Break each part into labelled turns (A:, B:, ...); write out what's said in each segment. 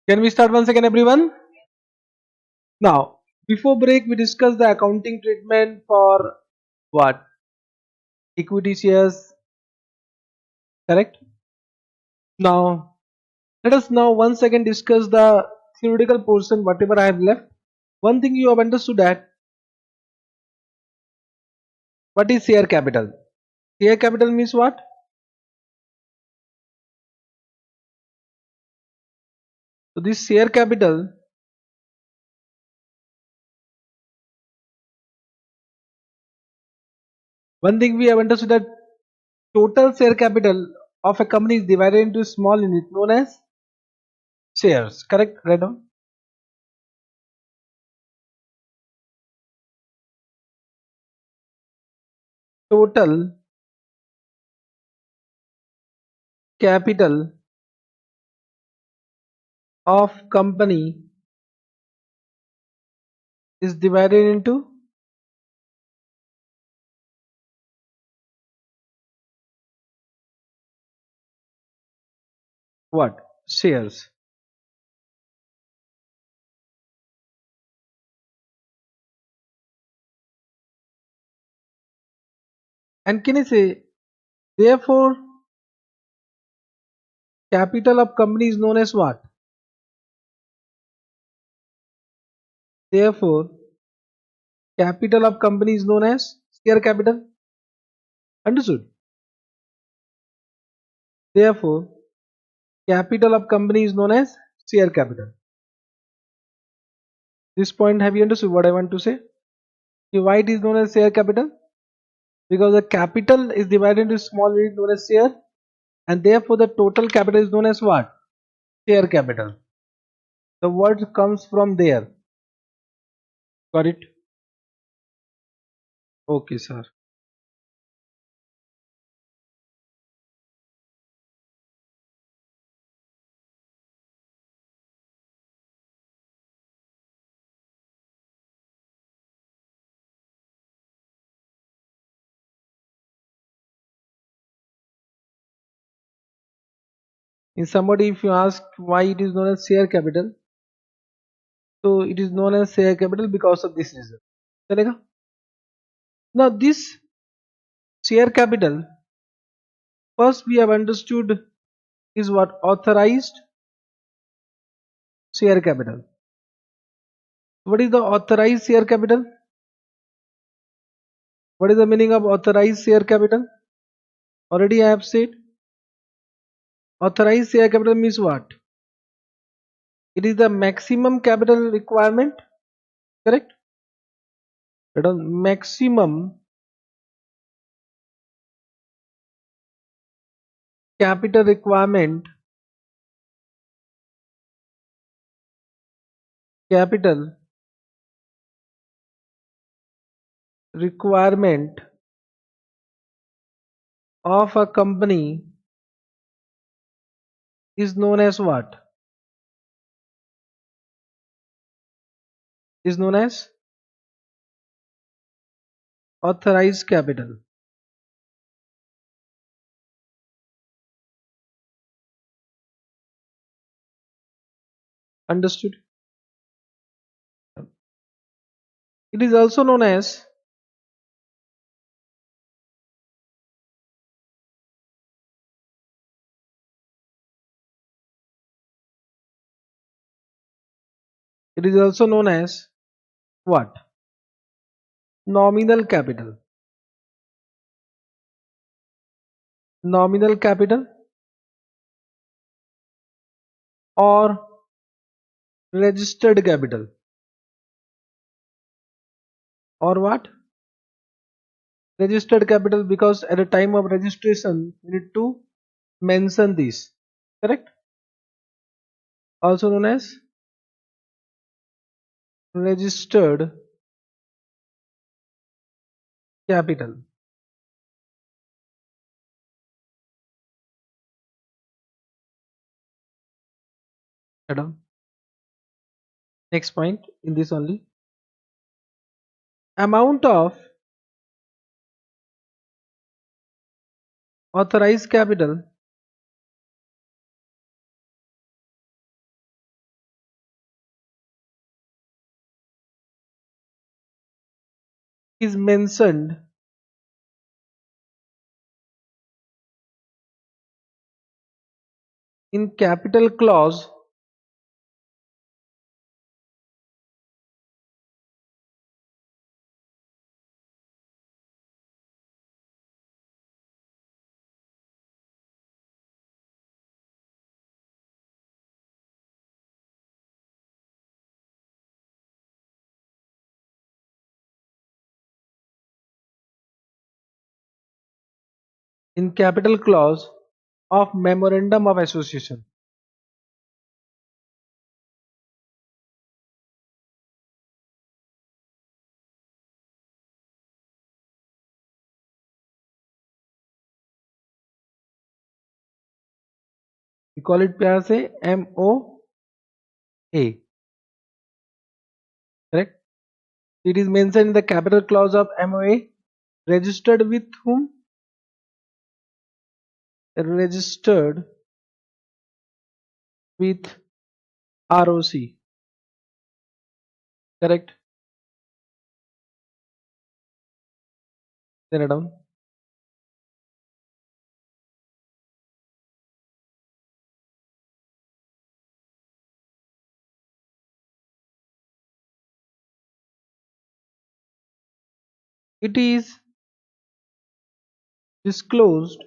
A: Can we start once again, everyone? Now, before break, we discussed the accounting treatment for what? Equity shares, correct? Now, let us now once again discuss the theoretical portion, whatever I have left. One thing you have understood that what is share capital? Share capital means what? So, this share capital, one thing we have understood that total share capital of a company is divided into small units known as shares, correct? Right now, total capital of company is divided into what? Shares. And can I say, therefore, capital of company is known as what? Therefore, capital of company is known as share capital. Understood? Therefore, capital of company is known as share capital. This point, have you understood what I want to say? Why it is known as share capital? Because the capital is divided into small units known as share, and therefore the total capital is known as what? Share capital. The word comes from there. Got it? Okay, sir. In somebody, if you ask why it is known as share capital, so it is known as share capital because of this reason. चलेगा? Now this share capital, first we have understood is what? Authorized share capital. What is the authorized share capital? What is the meaning of authorized share capital? Already I have said. Authorized share capital means what? It is the maximum capital requirement, correct? It is maximum capital capital requirement of a company is known as what? Is known as authorized capital. Understood? It is also known as what? Nominal capital. Nominal capital or registered capital or what? Registered capital, because at the time of registration you need to mention this, correct? Also known as registered capital. Adam. Next point in this only. Amount of authorized capital is mentioned in capital clause of memorandum of association. We call it प्यार से MOA, correct? It is mentioned in the capital clause of MOA. Registered with whom? Registered with ROC, correct? Then down. It is disclosed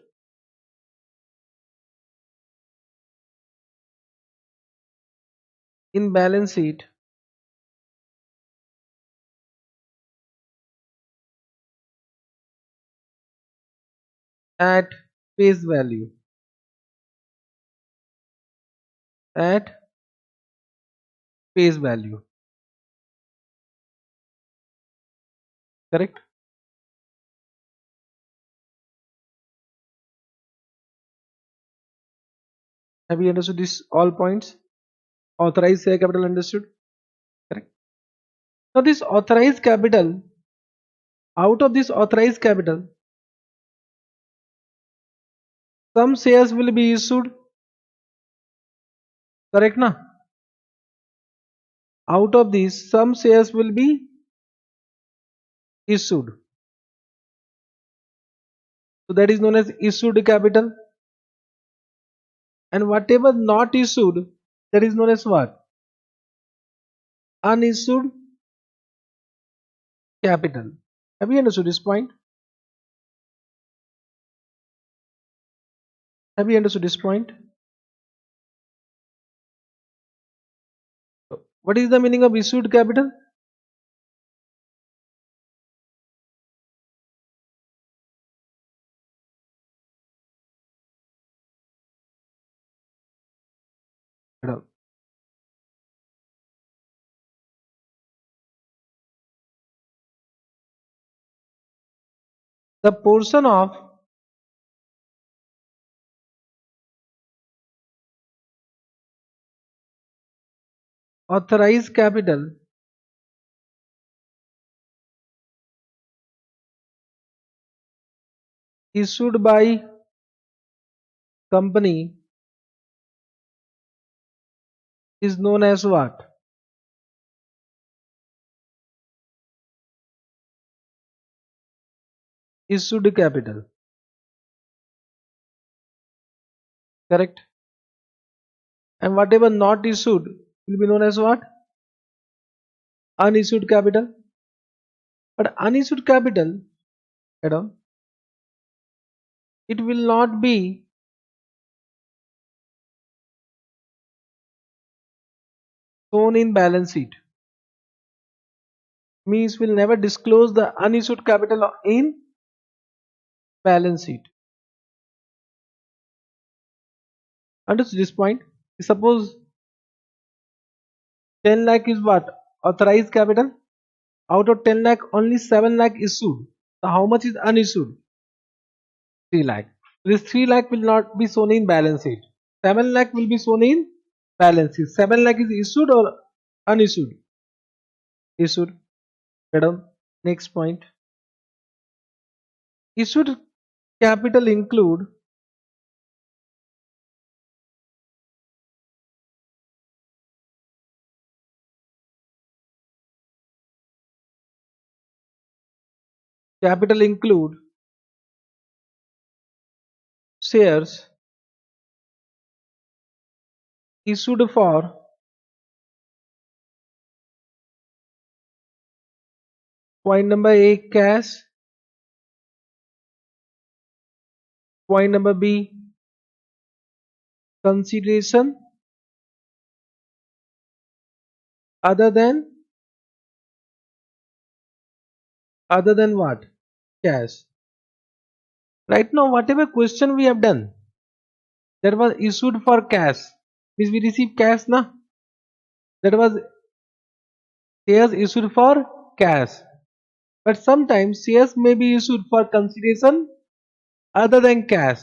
A: in balance sheet at face value. At face value, correct? Have you understood this all points? Authorized share capital understood, correct? Now this authorized capital, out of this authorized capital, some shares will be issued, correct na? Out of these, some shares will be issued. So that is known as issued capital. And whatever not issued, that is known as what? Unissued capital. Have you understood this point? Have you understood this point? What is the meaning of issued capital? The portion of authorized capital issued by company is known as what? Issued capital, correct? And whatever not issued will be known as what? Unissued capital. But unissued capital, Adam, it will not be shown in balance sheet. Means will never disclose the unissued capital in balance sheet. Understood this point? Suppose 10 lakh is what? Authorized capital. Out of 10 lakh, only 7 lakh issued. So how much is unissued? 3 lakh. This 3 lakh will not be shown in balance sheet. 7 lakh will be shown in balance sheet. 7 lakh is issued or unissued? Issued. Madam, next point. Issued capital include Capital include shares issued for point number A cash, point number B consideration other than what? Cash. Right now, whatever question we have done, that was issued for cash. Means we receive cash, na? That was shares issued for cash. But sometimes shares may be issued for consideration other than cash.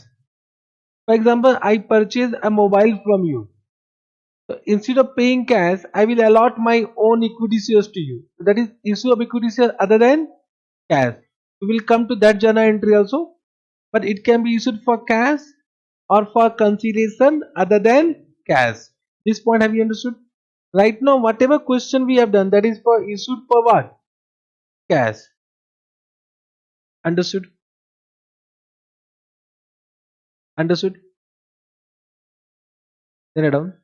A: For example, I purchase a mobile from you. So instead of paying cash, I will allot my own equity shares to you. So that is issue of equity shares other than cash. We will come to that journal entry also. But it can be issued for cash or for consideration other than cash. This point have you understood? Right now, whatever question we have done, that is for issued for what? Cash. Understood? Understood? Then down.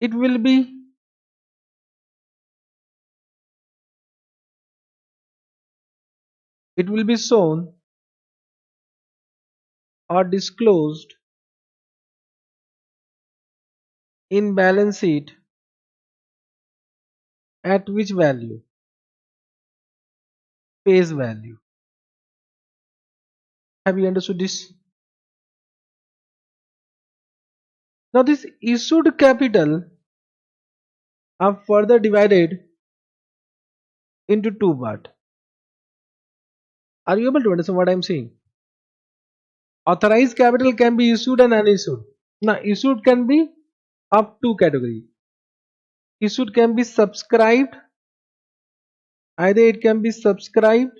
A: It will be shown or disclosed in balance sheet at which value? Face value. Have you understood this? Now this issued capital are further divided into two parts. Are you able to understand what I am saying? Authorized capital can be issued and unissued. Now issued can be of two categories. Issued can be subscribed. Either it can be subscribed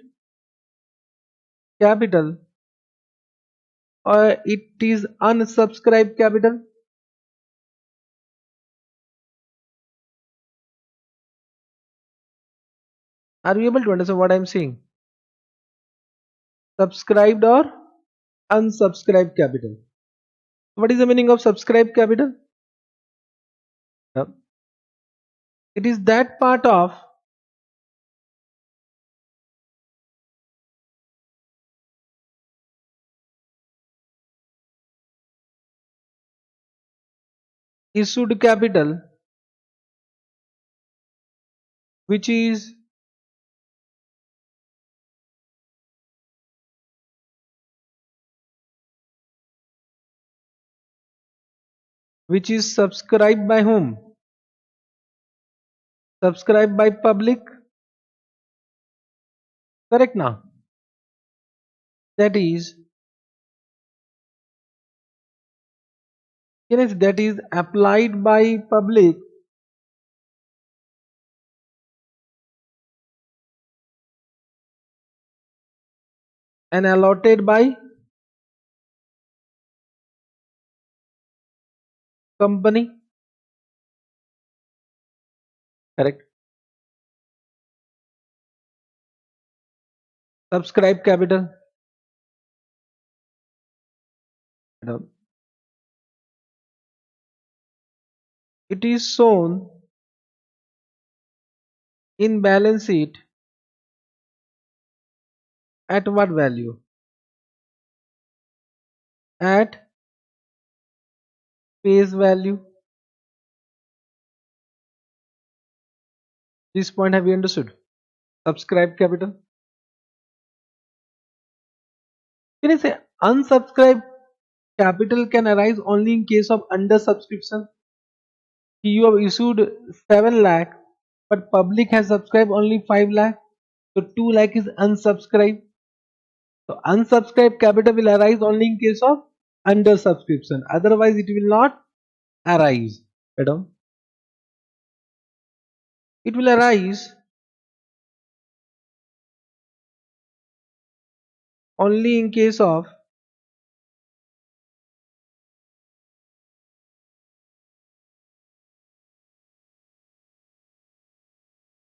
A: capital or it is unsubscribed capital. Are you able to understand what I am saying? Subscribed or unsubscribed capital. What is the meaning of subscribed capital? It is that part of issued capital which is subscribed by whom? Subscribed by public. Correct now? That is, yes, that is applied by public and allotted by company. Correct. Subscribed capital. It is shown in balance sheet at what value? At face value. This point have you understood? Subscribed capital. Can I say unsubscribed capital can arise only in case of under subscription? You have issued 7 lakh but public has subscribed only 5 lakh, so 2 lakh is unsubscribed. So unsubscribed capital will arise only in case of under subscription, otherwise it will not arise. Madam, it will arise only in case of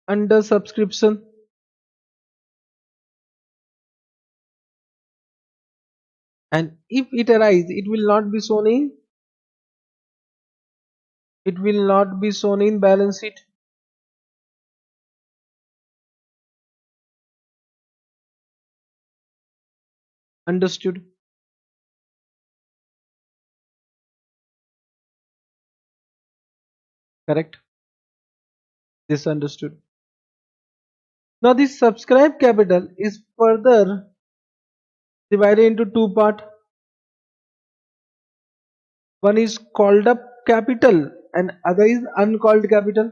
A: under subscription. and if it arise, it will not be shown in balance sheet. Understood? Correct? This understood. Now this subscribe capital is further divided into two part. One is called up capital and other is uncalled capital.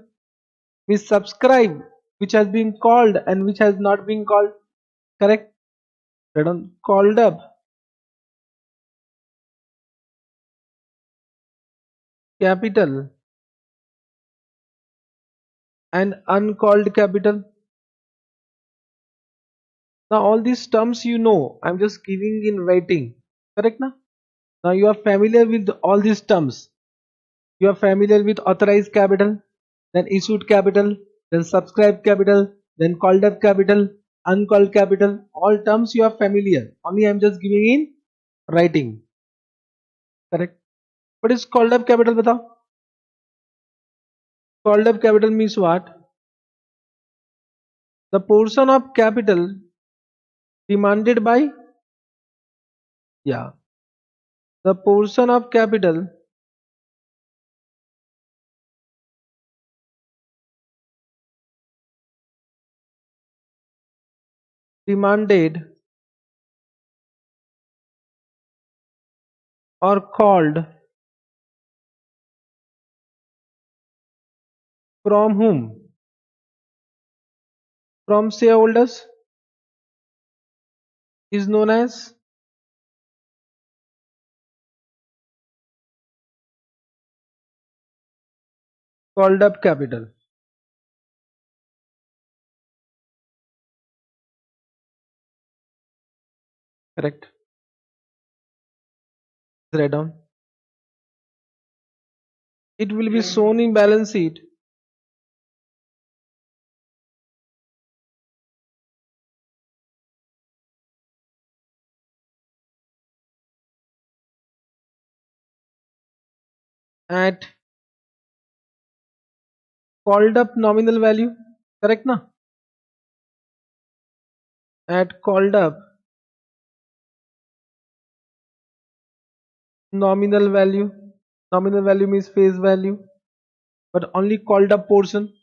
A: We subscribe which has been called and which has not been called. Correct? Right on. Called up capital and uncalled capital. Now all these terms you know, I'm just giving in writing. Correct now? Now you are familiar with all these terms. You are familiar with authorized capital, then issued capital, then subscribed capital, then called up capital, uncalled capital. All terms you are familiar. Only I'm just giving in writing. Correct? What is called up capital? Batao. Called up capital means what? The portion of capital demanded by, yeah, the portion of capital demanded or called from whom? From shareholders is known as called up capital. Correct? Write down. It will be shown in balance sheet at called up nominal value. Correct na? At called up nominal value. Nominal value means face value, but only called up portion.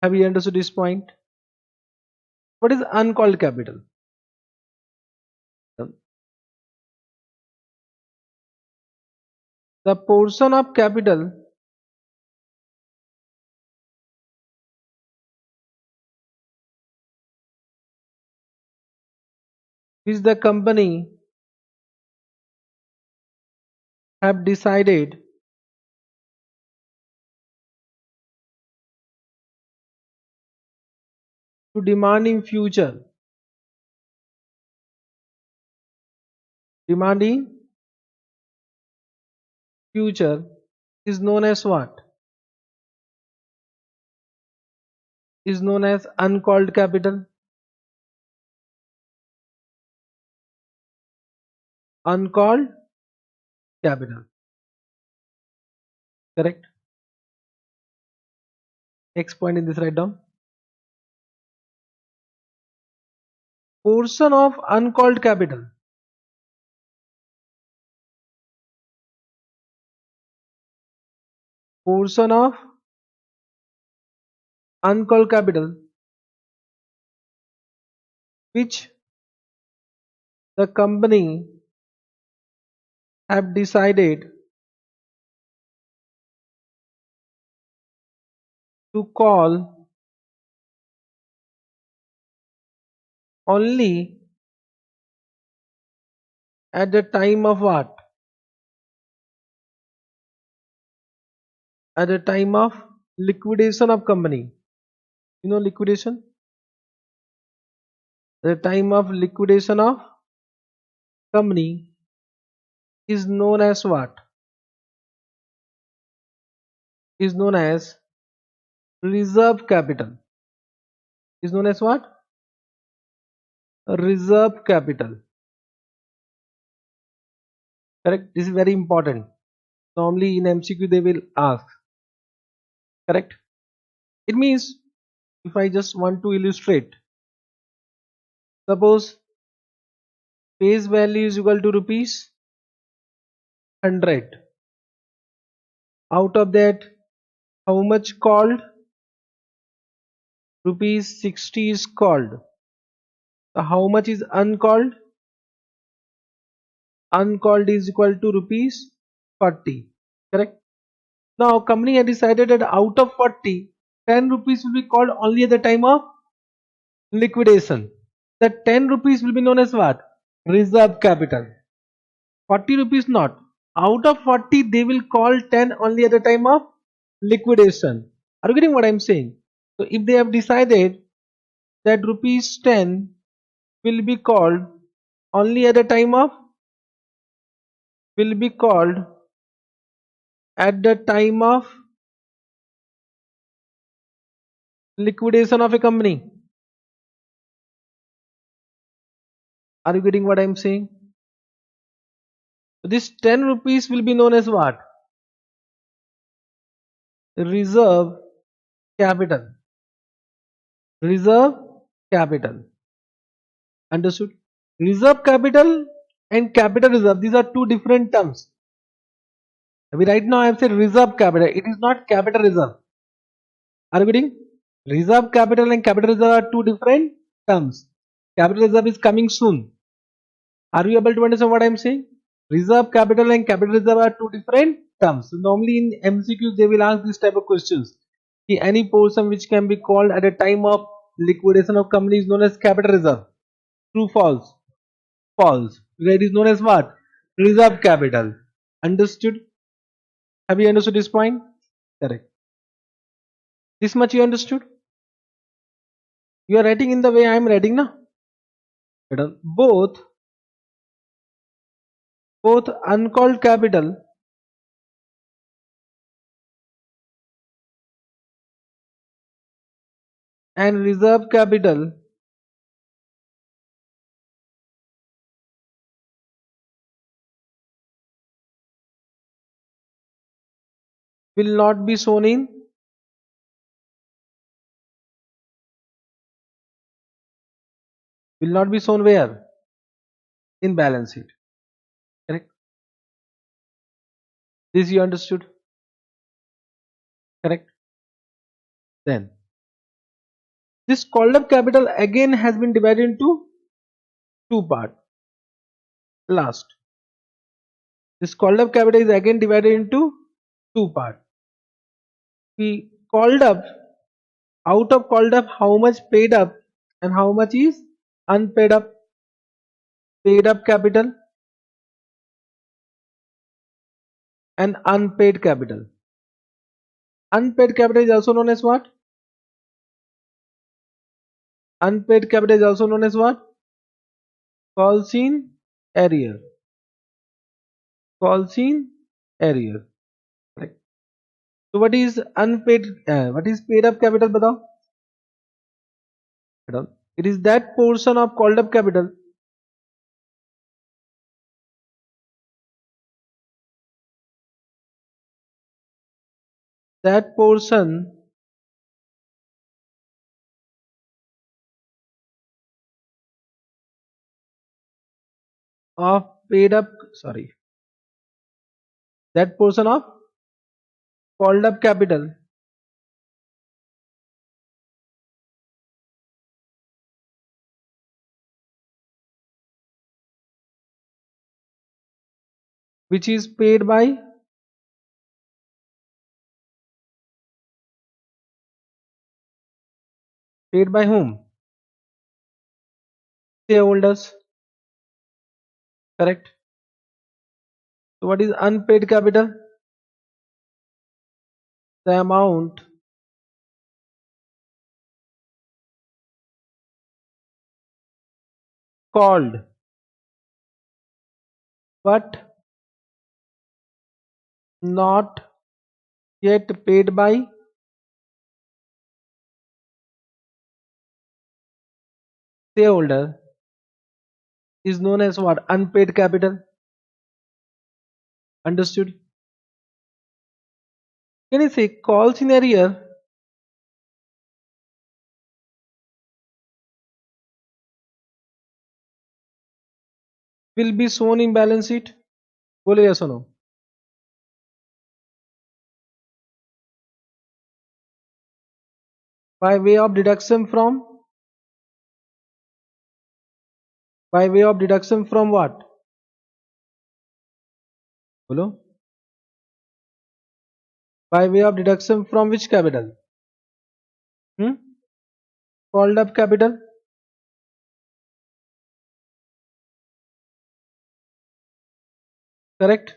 A: Have you understood this point? What is uncalled capital? The portion of capital which the company have decided to demand in future. Demand in future is known as what? Is known as uncalled capital. Uncalled capital. Correct? Next point in this write down. Portion of uncalled capital. Portion of uncalled capital which the company have decided to call only at the time of what? At the time of liquidation of company. You know liquidation? The time of liquidation of company is known as what? Is known as Reserve capital is known as what? Reserve capital. Correct? This is very important. Normally in MCQ they will ask. Correct? It means if I just want to illustrate, suppose face value is equal to rupees 100. Out of that, how much called? Rupees 60 is called. So how much is uncalled? Uncalled is equal to rupees 40. Correct? Now company has decided that out of 40, 10 rupees will be called only at the time of liquidation. That 10 rupees will be known as what? Reserve capital. 40 rupees not. Out of 40 they will call 10 only at the time of liquidation. Are you getting what I am saying? So if they have decided that rupees 10 will be called only at the time of will be called at the time of liquidation of a company. Are you getting what I am saying? So this 10 rupees will be known as what? Reserve capital. Reserve capital. Understood? Reserve capital and capital reserve, these are two different terms. Right now I have said reserve capital, it is not capital reserve. Are you getting? Reserve capital and capital reserve are two different terms. Capital reserve is coming soon. Are you able to understand what I am saying? Reserve capital and capital reserve are two different terms. So normally in MCQs they will ask this type of questions. Any portion which can be called at a time of liquidation of company is known as capital reserve. True, false? False. It is known as what? Reserve capital. Understood? Have you understood this point? Correct. This much you understood? You are writing in the way I am writing now. Both uncalled capital and reserve capital will not be shown in where? In balance sheet. Correct? This you understood? Correct? Then this called up capital again has been divided into two parts. Last. This called up capital is again divided into two parts. We called up, out of called up, how much paid up and how much is unpaid up. Paid up capital and unpaid capital. Unpaid capital is also known as what? Unpaid capital is also known as what? Calls in arrear. Calls in arrear. Right. So what is unpaid? What is paid up capital? Batao. It is that portion of called up capital that portion of paid up that portion of called up capital which is paid by whom? Shareholders. Correct. So what is unpaid capital? The amount called but not yet paid by shareholder is known as what? Unpaid capital. Understood? Can you say calls in arrear will be shown in balance sheet? Bolo yes or no? By way of deduction from? By way of deduction from what? Bolo? By way of deduction from which capital? Hmm? Called up capital. Correct?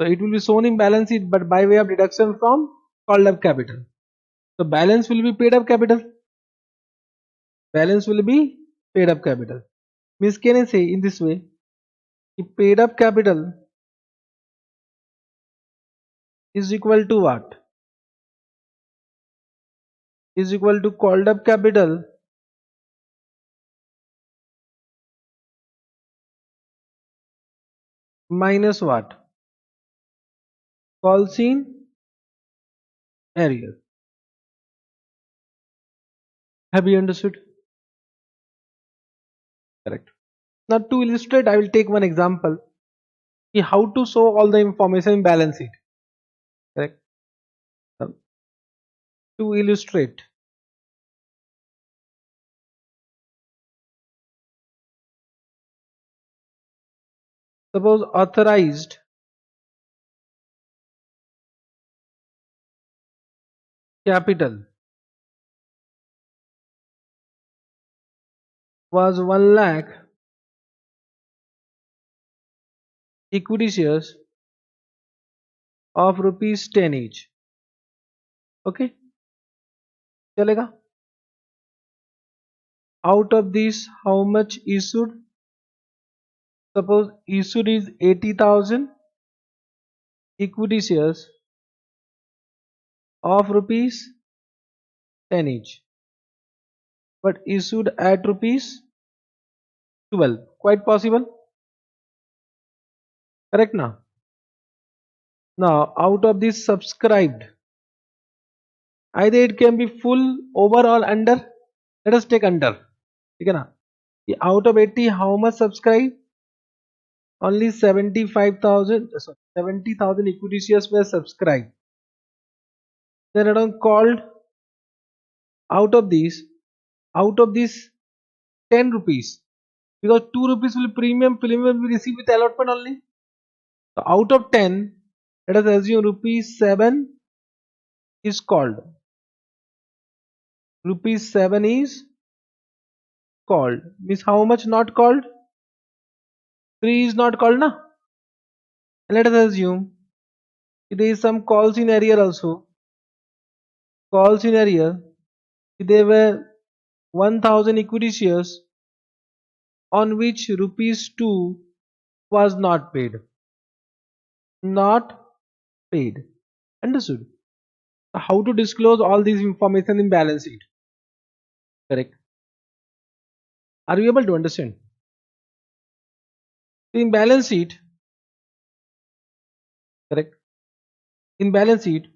A: So it will be shown in balance sheet but by way of deduction from called up capital. So balance will be paid up capital. Balance will be paid up capital. Means can I say in this way? If paid up capital is equal to what? Is equal to called up capital minus what? Calls in arrear. Have you understood? Correct. Now to illustrate, I will take one example. See how to show all the information in balance sheet. Correct. Now, to illustrate, suppose authorized capital was 1 lakh equity shares of rupees 10 each. Okay, chalega. Out of this, how much issued? Suppose issued is 80,000 equity shares of rupees 10 each, but issued at rupees 12. Quite possible. Correct now. Now out of this subscribed, either it can be full, over or under. Let us take under. Okay na? Out of 80, how much subscribed? Only 75,000. Sorry, 70,000 equity shares were subscribed. Then around called out of this 10 rupees, because 2 rupees will premium will be received with allotment only. So out of 10, let us assume rupees 7 is called. Rupees 7 is called. Means how much not called? 3 is not called na. And let us assume there is some calls in arrear also. Calls in arrear. There were 1000 equity shares on which rupees 2 was not paid. Not paid. Understood? How to disclose all these information in balance sheet? Correct. Are you able to understand? In balance sheet, correct. In balance sheet,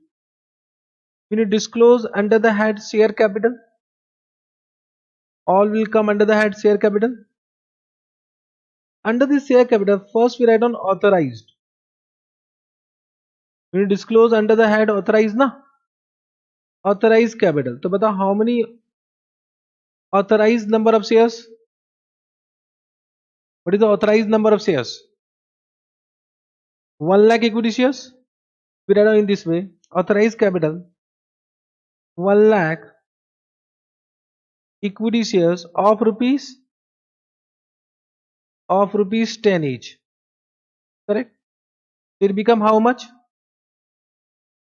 A: we need to disclose under the head share capital. All will come under the head share capital. Under this share capital, first we write on authorized. We need to disclose under the head authorized na. Authorized capital. So बताओ how many authorized number of shares? What is the authorized number of shares? 1 lakh equity shares. We write down in this way. Authorized capital 1 lakh equity shares of rupees 10 each. Correct? It become how much?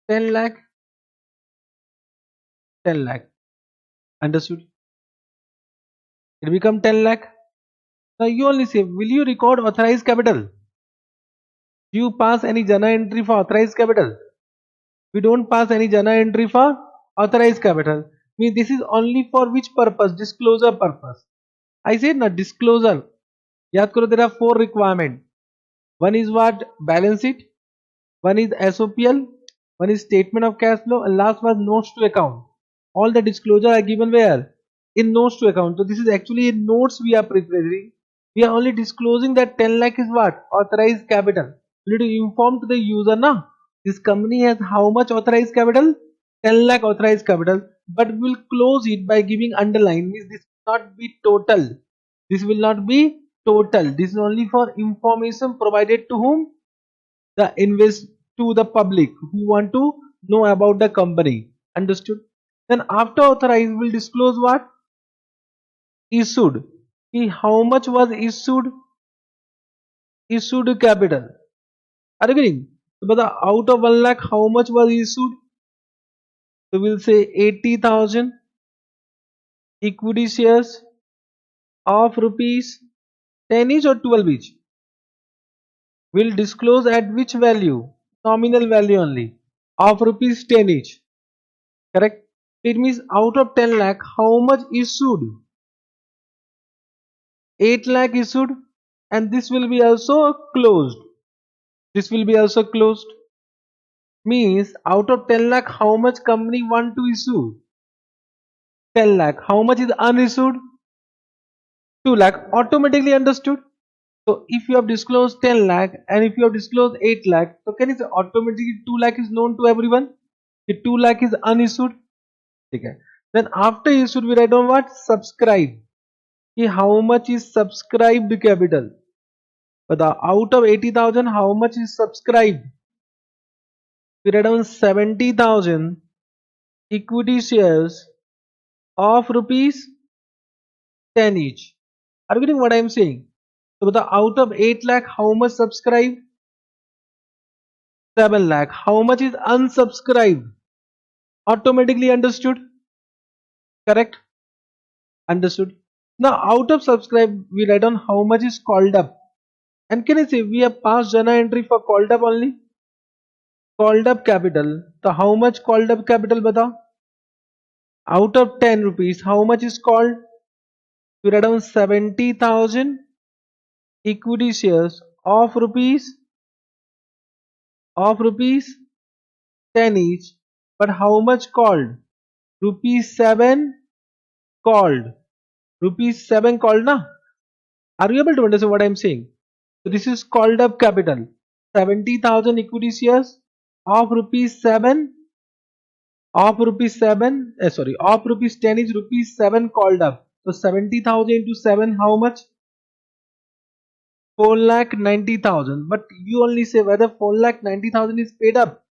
A: 10 lakh. 10 lakh. Understood? It become 10 lakh. Now you only say, will you record authorized capital? Do you pass any journal entry for authorized capital? We don't pass any journal entry for authorized capital. Means this is only for which purpose? Disclosure purpose. I said na disclosure. याद करो there are four requirement. One is what? Balance sheet. One is SOPL. One is statement of cash flow. And last was notes to account. All the disclosure are given where? In notes to account. So this is actually in notes we are preparing. We are only disclosing that 10 lakh is what? Authorized capital. We need to inform to the user now. This company has how much authorized capital? 10 lakh authorized capital. But we will close it by giving underline. Means this will not be total. This will not be total. This is only for information provided to whom? The invest to the public who want to know about the company. Understood? Then after authorized, we'll disclose what? Issued. How much was issued? Issued capital. Are you getting? So, but out of 1 lakh, how much was issued? So we'll say 80,000 equity shares of rupees 10 each or 12 each. We'll disclose at which value? Nominal value only of rupees 10 each. Correct? It means out of 10 lakh, how much issued? 8 lakh issued, and this will be also closed. This will be also closed. Means out of 10 lakh, how much company want to issue? 10 lakh. How much is unissued? 2 lakh. Automatically understood. So if you have disclosed 10 lakh and if you have disclosed 8 lakh, so can you say automatically 2 lakh is known to everyone? The 2 lakh is unissued. Okay. Then after issued, we write down what? Subscribe. How much is subscribed capital? But out of 80,000, how much is subscribed? We write down 70,000 equity shares of rupees 10 each. Are you getting what I am saying? So the out of 8 lakh, how much subscribed? 7 lakh. How much is unsubscribed? Automatically understood. Correct? Understood. Now out of subscribe, we write down how much is called up. And can I say we have passed journal entry for called up only? Called up capital. So how much called up capital bata? Out of 10 rupees, how much is called? We write down 70,000 equity shares of rupees 10 each. But how much called? Rupees 7 called. Rupees 7 called na? Are you able to understand what I am saying? So this is called up capital. 70,000 equity shares of rupees 7 of rupees 10 is rupees 7 called up. So 70,000 into 7, how much? 4,90,000. But you only say whether 4,90,000 is paid up.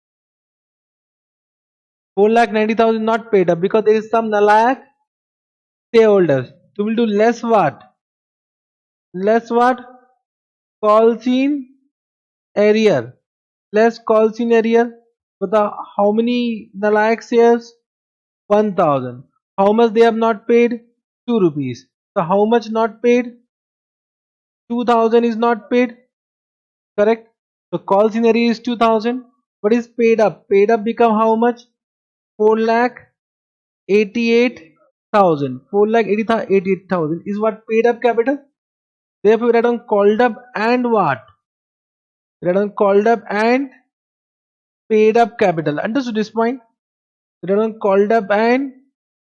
A: 4,90,000 not paid up because there is some nalayak shareholders. So we'll do less what? Less what? Calls in arrear. Less calls in arrear. But how many nalayak shares? 1,000. How much they have not paid? 2 rupees. So how much not paid? 2,000 is not paid. Correct? So call scenario is 2,000. What is paid up? Paid up become how much? 4,88,000. 4,88,000 is what paid up capital. Therefore, we write down called up and what? We write down called up and paid up capital. Understood this point? We write down called up and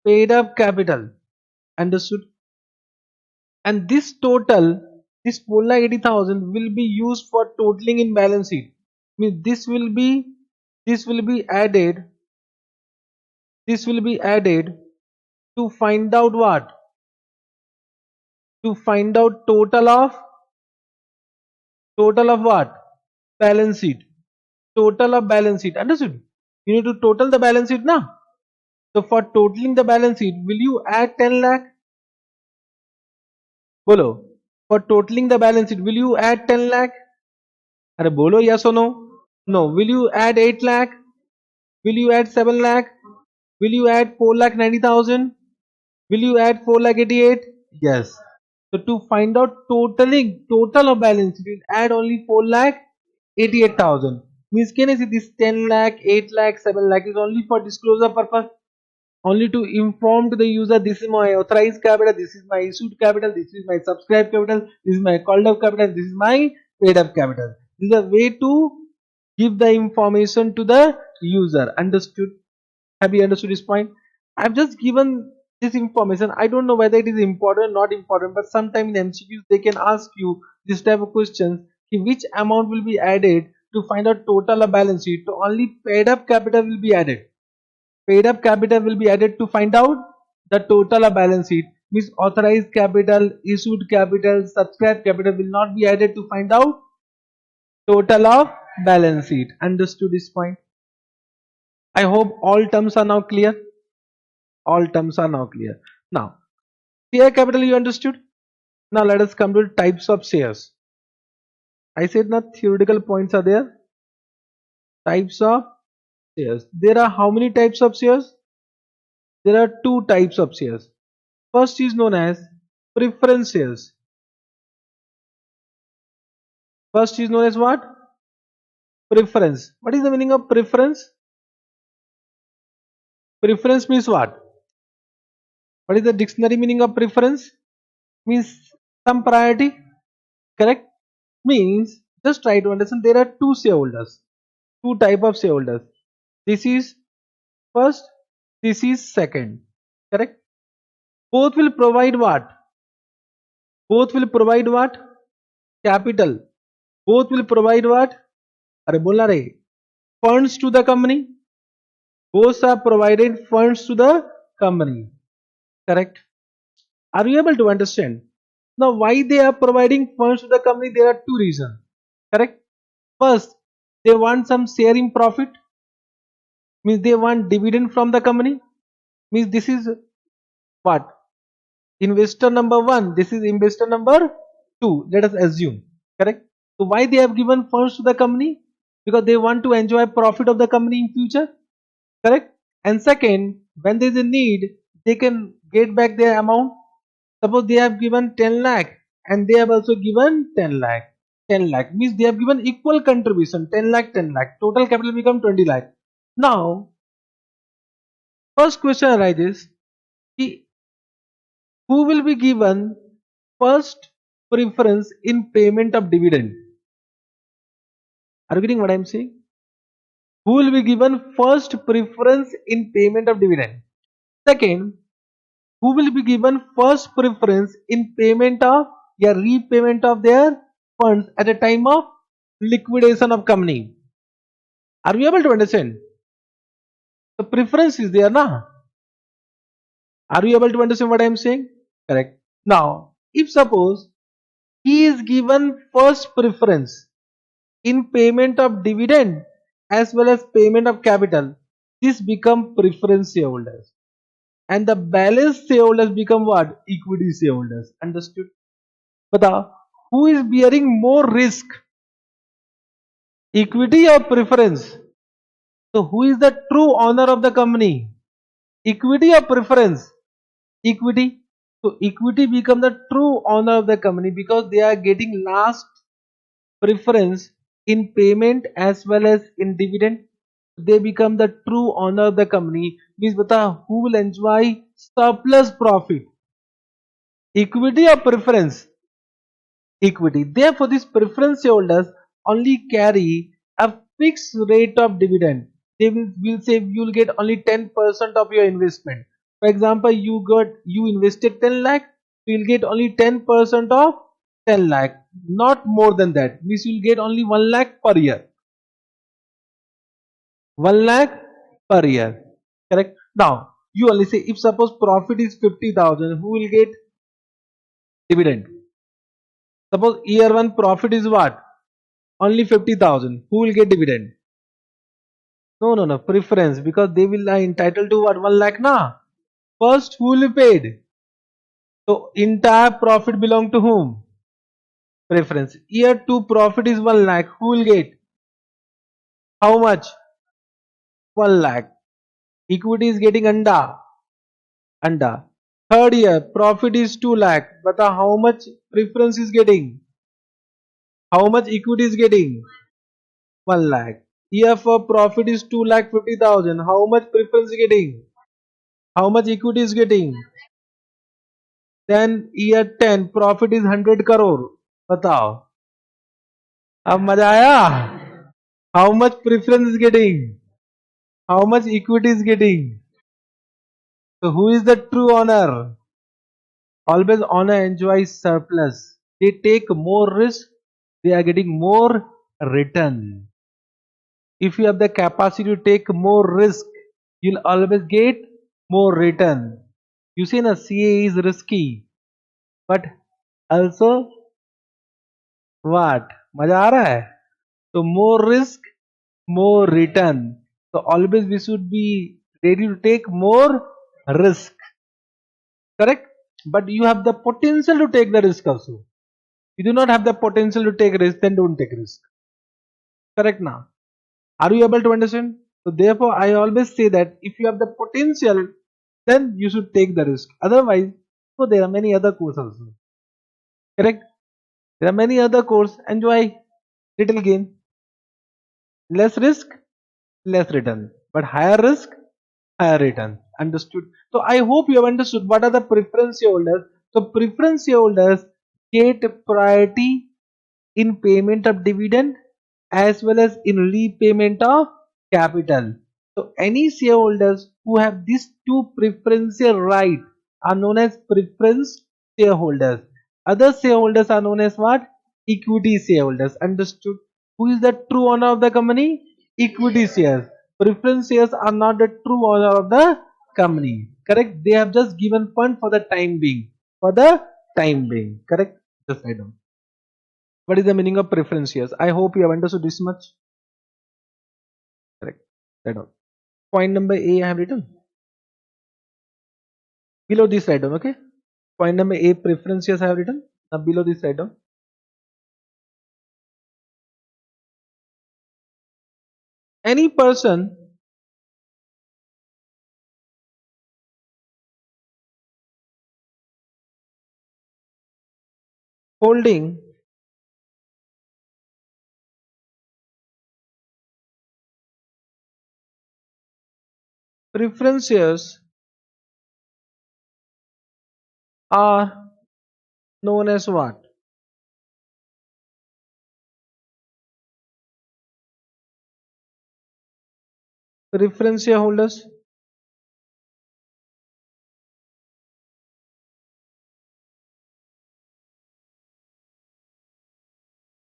A: paid up capital. Understood? And this total, this 4,80,000 will be used for totaling in balance sheet. Means this will be added. This will be added to find out what? To find out total of what? Balance sheet. Total of balance sheet. Understood? You need to total the balance sheet now. So for totaling the balance sheet, will you add 10 lakh? Bolo. For totaling the balance sheet, will you add 10 lakh? Are bolo yes or no? No. Will you add 8 lakh? Will you add 7 lakh? Will you add 4,90,000? Will you add 4,88,000? Yes. So to find out total of balance, we will add only 4,88,000. Means can I say this 10 lakh, 8 lakh, 7 lakh is only for disclosure purpose? only to inform to the user, this is my authorized capital, this is my issued capital, this is my subscribed capital, this is my called up capital, this is my paid up capital. This is a way to give the information to the user. Understood? Have you understood this point? I've just given this information. I don't know whether it is important or not important, but sometime in MCQs they can ask you this type of questions. Which amount will be added to find out total or balance sheet? So only paid up capital will be added. Paid up capital will be added to find out the total or balance sheet. Means authorized capital, issued capital, subscribed capital will not be added to find out total of balance sheet. Understood this point? I hope all terms are now clear. All terms are now clear. Now, share capital you understood. Now let us come to types of shares. I said now theoretical points are there. Types of shares. There are how many types of shares? There are two types of shares. First is known as preference shares. First is known as what? Preference. What is the meaning of preference? Preference means what? What is the dictionary meaning of preference? Means some priority. Correct? Means just try to understand there are two shareholders. Two type of shareholders. This is first, this is second. Correct? Both will provide what? Both will provide what? Capital. Both will provide what? अरे बोलना रे. Funds to the company. Both are provided funds to the company. Correct? Are you able to understand? Now why they are providing funds to the company? There are two reasons. Correct? First, they want some sharing profit. Means they want dividend from the company. Means this is what? Investor number one, this is investor number two, let us assume. Correct? So why they have given funds to the company? Because they want to enjoy profit of the company in future. Correct? And second, when there is a need, they can get back their amount. Suppose they have given 10 lakh and they have also given 10 lakh. 10 lakh means they have given equal contribution, 10 lakh, 10 lakh. Total capital become 20 lakh. Now, first question arises, who will be given first preference in payment of dividend? Are you getting what I am saying? Who will be given first preference in payment of dividend? Second, who will be given first preference in payment of repayment of their funds at a time of liquidation of company? Are you able to understand? The preference is there, na? Are you able to understand what I am saying? Correct. Now, if suppose he is given first preference in payment of dividend as well as payment of capital, this become preference shareholders, and the balance shareholders become what? Equity shareholders. Understood? But who is bearing more risk, equity or preference? So who is the true owner of the company, equity or preference? Equity. So equity become the true owner of the company because they are getting last preference in payment as well as in dividend. They become the true owner of the company. Means bata who will enjoy surplus profit, equity or preference? Equity. Therefore these preference shareholders only carry a fixed rate of dividend. They will say you will get only 10% of your investment. For example, you invested 10 lakh, you will get only 10% of 10 lakh, not more than that. Means you will get only 1 lakh per year. 1 lakh per year. Correct? Now, you only say if suppose profit is 50,000, who will get dividend? Suppose year 1 profit is what? Only 50,000. Who will get dividend? No, no, no. Preference, because they will are entitled to what? 1 lakh na. First, who will be paid? So, entire profit belong to whom? Preference. Year 2 profit is 1 lakh. Who will get? How much? 1 lakh. Equity is getting anda. Anda. Third year profit is 2 lakh. But how much preference is getting? How much equity is getting? 1 lakh. Year for profit is 2 lakh 50,000. How much preference is getting? How much equity is getting? Then year 10 profit is 100 crore. बताओ. अब मजा आया? How much preference is getting? How much equity is getting? So who is the true owner? Always owner enjoys surplus. They take more risk. They are getting more return. If you have the capacity to take more risk, you'll always get more return. You see, na CA is risky, but also what? मजा आ रहा है? So more risk, more return. So always we should be ready to take more risk. Correct? But you have the potential to take the risk also. You do not have the potential to take risk, then don't take risk. Correct now? Are you able to understand? So therefore, I always say that if you have the potential, then you should take the risk. Otherwise, so there are many other courses also. Correct? There are many other courses. Enjoy little gain, less risk, less return, but higher risk, higher return. Understood? So I hope you have understood what are the preference shareholders. So preference shareholders get priority in payment of dividend as well as in repayment of capital. So any shareholders who have these two preferential right are known as preference shareholders. Other shareholders are known as what? Equity shareholders. Understood? Who is the true owner of the company? Equity shares. Preference shares are not the true owner of the company. Correct? They have just given fund for the time being. For the time being. Correct? Just write down. What is the meaning of preference shares? I hope you have understood this much. Correct. Write down. Point number A I have written. Below this write down, okay? Point number A, preference shares I have written. Now below this write down. Any person holding preference shares are known as what? Preference shareholders.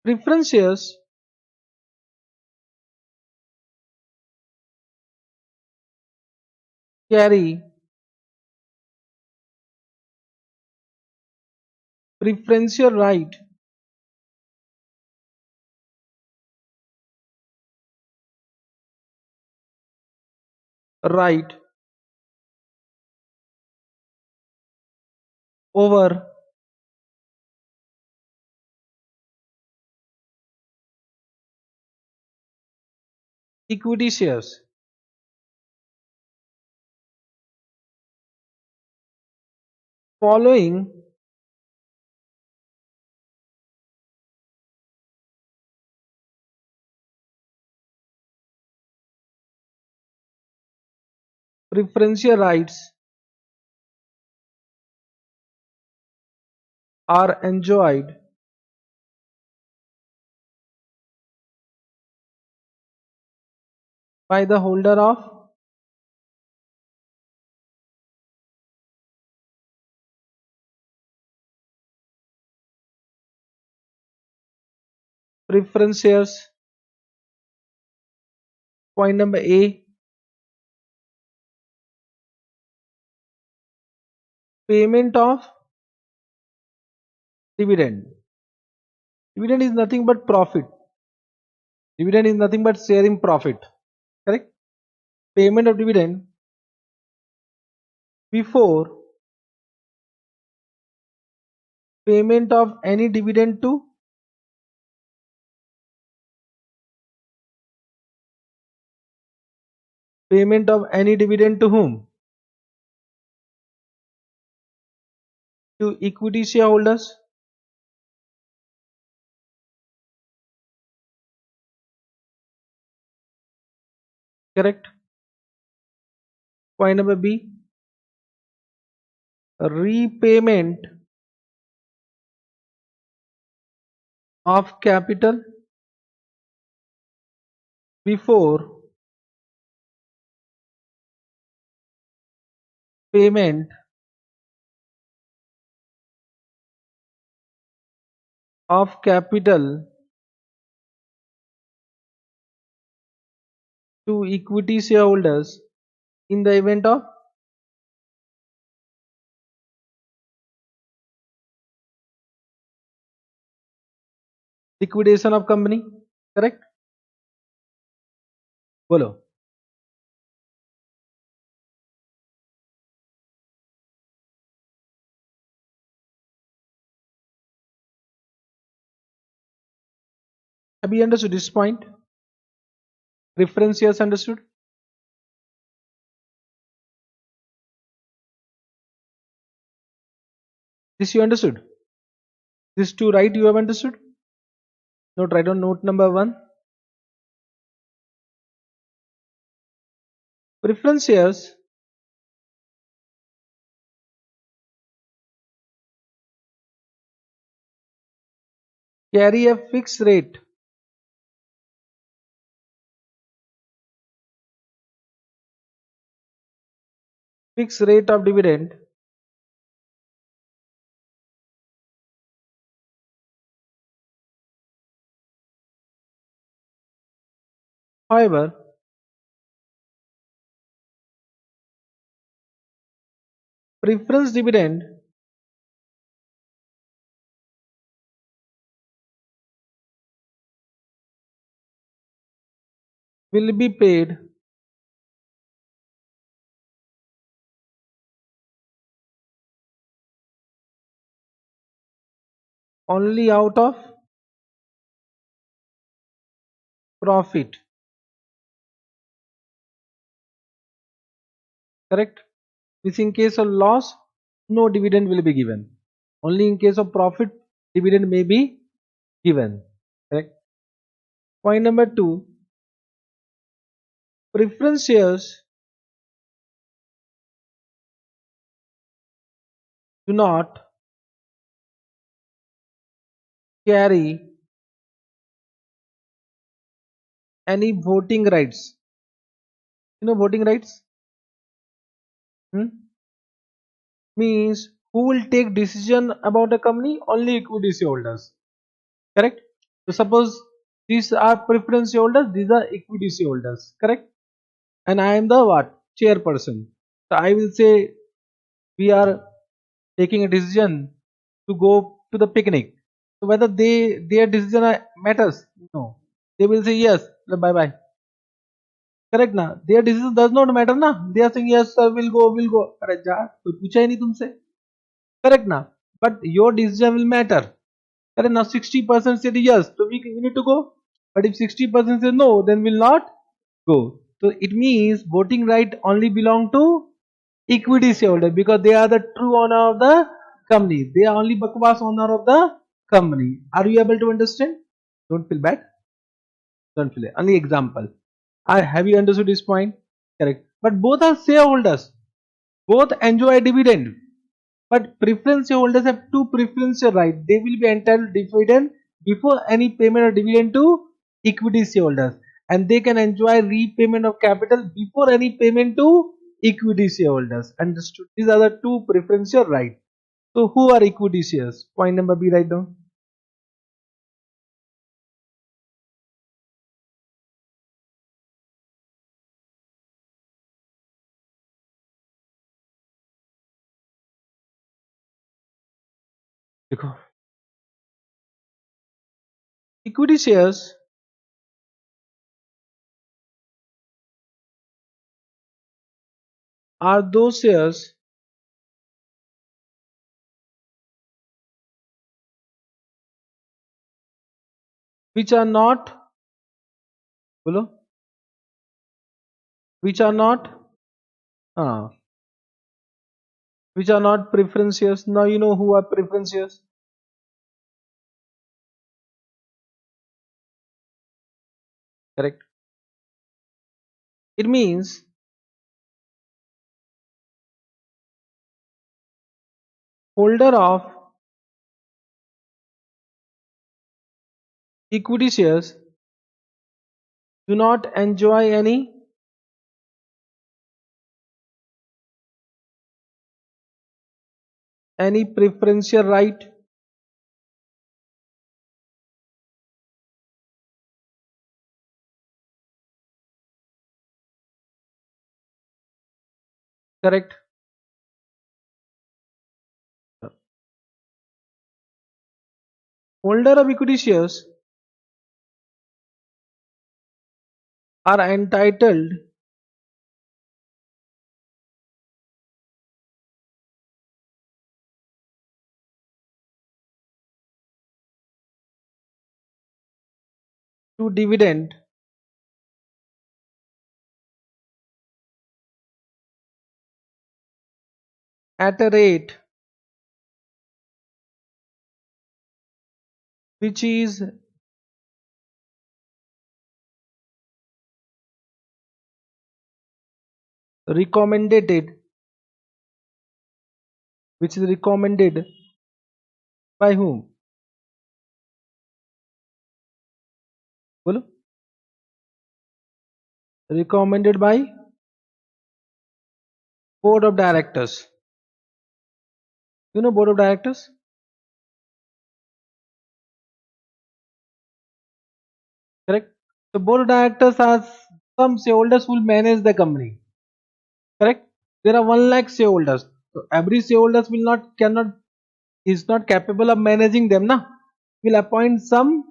A: Preference shares carry preferential right over equity shares following preferential rights are enjoyed by the holder of preference shares. Point number A, payment of dividend. Dividend is nothing but profit. Dividend is nothing but sharing profit. Correct? Payment of dividend before payment of any dividend to payment of any dividend to whom? To equity shareholders. Correct? Point number B, repayment of capital before payment of capital to equity shareholders in the event of liquidation of company. Correct? Bolo. Have you understood this point? Reference years understood? This you understood? This two right you have understood? Note right on note number 1. Preference shares carry a fixed rate of dividend. However, preference dividend will be paid only out of profit. Correct? This in case of loss, no dividend will be given. Only in case of profit, dividend may be given. Correct? Point number 2. Preference shares do not carry any voting rights. You know voting rights? Hmm? Means who will take decision about a company? Only equity shareholders. Correct? So suppose these are preference shareholders, these are equity shareholders. Correct? And I am the what? Chairperson. So I will say we are taking a decision to go to the picnic. So whether their decision matters? No. They will say yes. Bye bye. Correct ना? Their decision does not matter ना? They are saying yes sir, we'll go. अरे जा कोई पूछा ही नहीं तुमसे. Correct ना? But your decision will matter. Correct now 60% said yes, so we need to go. But if 60% say no, then we'll not go. So it means voting right only belong to equity shareholder because they are the true owner of the company. They are only bakwas owner of the company. Are you able to understand? Don't feel bad. Don't feel it. Only example. Have you understood this point? Correct. But both are shareholders. Both enjoy dividend. But preference shareholders have two preferential rights. They will be entitled dividend before any payment of dividend to equity shareholders. And they can enjoy repayment of capital before any payment to equity shareholders. Understood? These are the two preferential rights. So who are equity shares? Point number B right now. देखो, equity shares are those shares which are not, बोलो, which are not, uh, which are not preference shares. Now you know who are preference shares. Correct. It means Holder of equity shares do not enjoy any preferential right. Correct. Holder of equity shares are entitled to dividend at a rate which is recommended by whom? बोलो. Recommended by board of directors. You know board of directors? Correct. The board of directors has some shareholders who will manage the company. Correct. There are 1 lakh shareholders. So every shareholders will not cannot is not capable of managing them. Na, will appoint some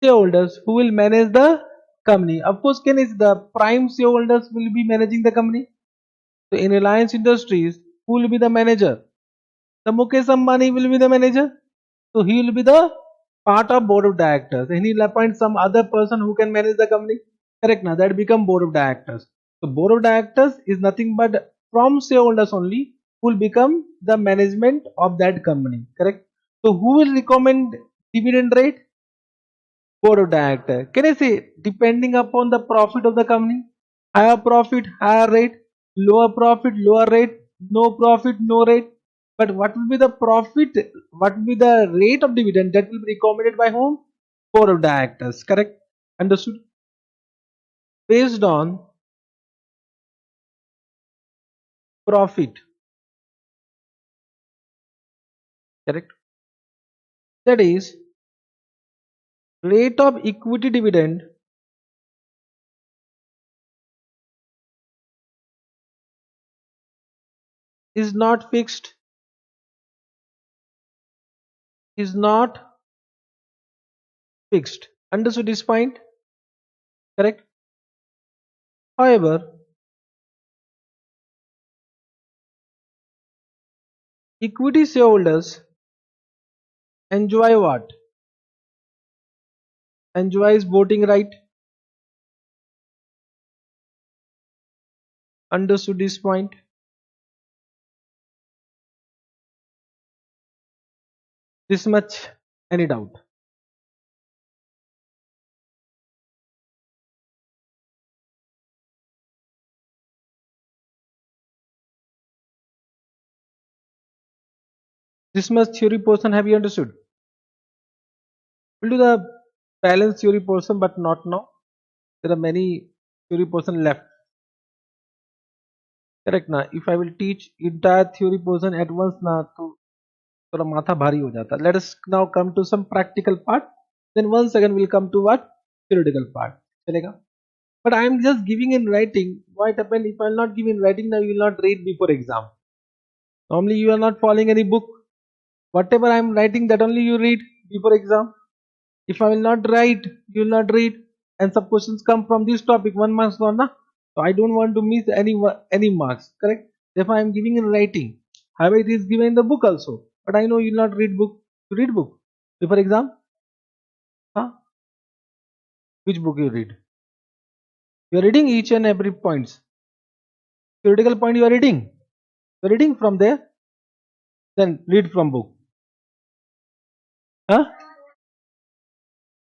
A: shareholders who will manage the company. Of course, can is the prime shareholders will be managing the company. So in Reliance Industries, who will be the manager? The Mukesh Ambani will be the manager. So he will be the part of board of directors, and he will appoint some other person who can manage the company. Correct now, that become board of directors. So board of directors is nothing but from shareholders only who will become the management of that company. Correct. So who will recommend dividend rate? Board of director. Can I say depending upon the profit of the company? Higher profit, higher rate, lower profit, lower rate, no profit, no rate. But what will be the profit? What will be the rate of dividend that will be recommended by whom? Board of directors. Correct? Understood? Based on profit. Correct? That is, rate of equity dividend is not fixed, is not fixed. Understood this point? Correct? However, equity shareholders enjoy what? Enjoys voting right. Understood this point? This much? Any doubt? This much theory portion have you understood? We'll do the balance theory portion, but not now. There are many theory portion left. Correct ना? If I will teach entire theory portion at once ना, तो थोड़ा माथा भारी हो जाता. Let us now come to some practical part. Then once again we'll come to what? Theoretical part. चलेगा? But I am just giving in writing. What happen if I will not give in writing? Now you will not read before exam. Normally you are not following any book. Whatever I am writing, that only you read before exam. If I will not write, you will not read, and some questions come from this topic, 1 marks gone, na? So I don't want to miss any marks. Correct? Therefore I am giving in writing. However, it is given in the book also. But I know you will not read book. You read book before exam? Huh? Which book you read? You are reading each and every points. Theoretical point you are reading. You are reading from there. Then read from book. Huh?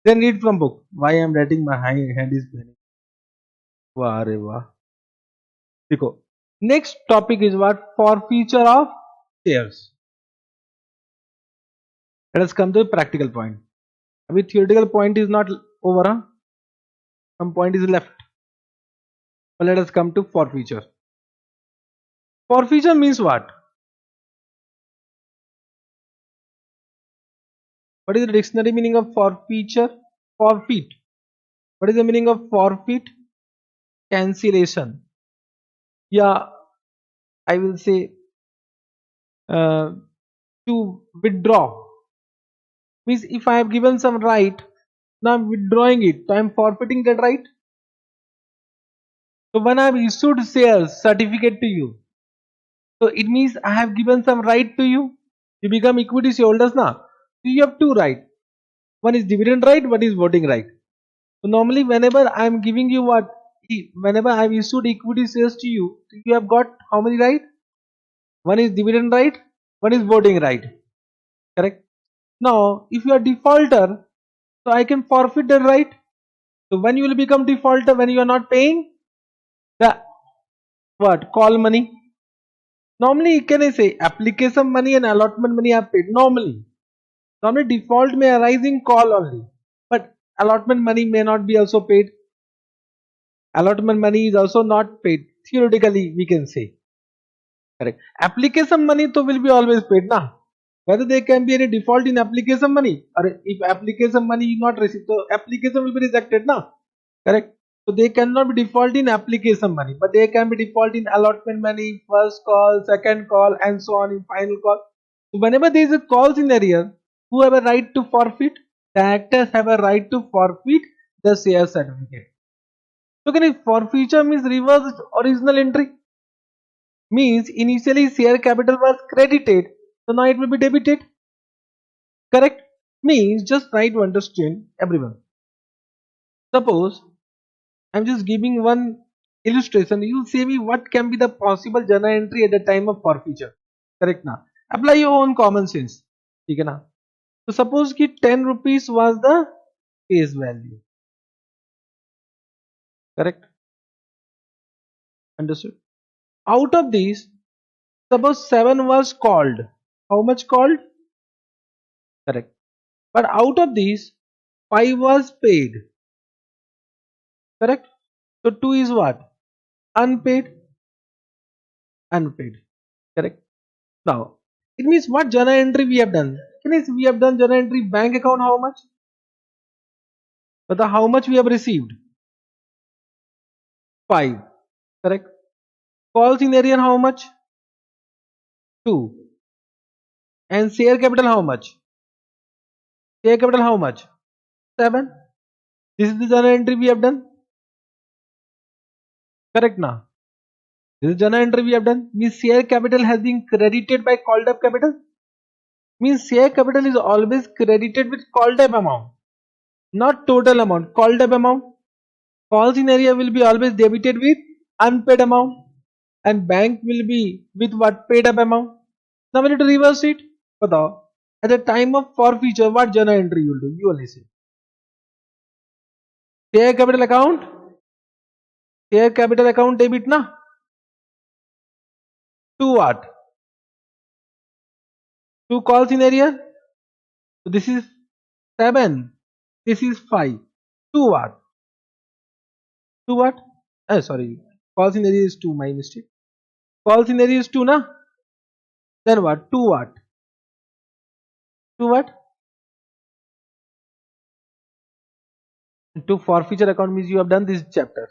A: Then read from book. Why I am writing, my hand is paining. वाह रे वाह. देखो, next topic is what? Forfeiture of shares. Let us come to the practical point. I mean, theoretical point is not over, huh? Some point is left. But let us come to forfeiture. Forfeiture means what? What is the dictionary meaning of forfeiture? Forfeit. What is the meaning of forfeit? Cancellation. Yeah, I will say uh, to withdraw. Means if I have given some right, now I'm withdrawing it. So I'm forfeiting that right. So when I've issued shares certificate to you, so it means I have given some right to you. You become equity shareholders now. So you have two rights. One is dividend right, one is voting right. So normally whenever I am giving you what, whenever I have issued equity shares to you, you have got how many right? One is dividend right, one is voting right. Correct? Now if you are defaulter, so I can forfeit the right. So when you will become defaulter, when you are not paying the what? Call money. Normally can I say application money and allotment money are paid. Normally default may arise in call only. But allotment money may not be also paid. Allotment money is also not paid. Theoretically we can say. Correct. Application money to will be always paid na. Whether there can be any default in application money or if application money is not received, so application will be rejected na. Correct. So they cannot be default in application money, but they can be default in allotment money, first call, second call, and so on in final call. So whenever there is a call scenario, who have a right to forfeit? Directors have a right to forfeit the share certificate. So can if forfeiture means reverse original entry? Means initially share capital was credited, so now it will be debited. Correct? Means just try to understand everyone. Suppose I'm just giving one illustration. You say me what can be the possible journal entry at the time of forfeiture. Correct now. Apply your own common sense. ठीक है ना? So suppose कि 10 rupees was the face value. Correct? Understood? Out of these, suppose 7 was called. How much called? Correct. But out of these, 5 was paid. Correct? So 2 is what? Unpaid. Unpaid. Correct? Now, it means what journal entry we have done? We have done journal entry bank account how much? But the how much we have received? 5. Correct? Calls in area how much? 2. And share capital how much? Share capital how much? 7. This is the journal entry we have done. Correct now? This is journal entry we have done. Means share capital has been credited by called up capital. Means share capital is always credited with called up amount. Not total amount. Called up amount. Calls in area will be always debited with unpaid amount. And bank will be with what? Paid up amount. Now we need to reverse it. Batao. At the time of forfeiture, what journal entry you will do? You only say. Share capital account. Share capital account debit na. To what? To calls in area. So this is 7. This is 5. To what? To what? Sorry. Calls in area is 2. My mistake. Calls in area is 2 na. Then what? To what? To what? To forfeiture account means you have done this chapter.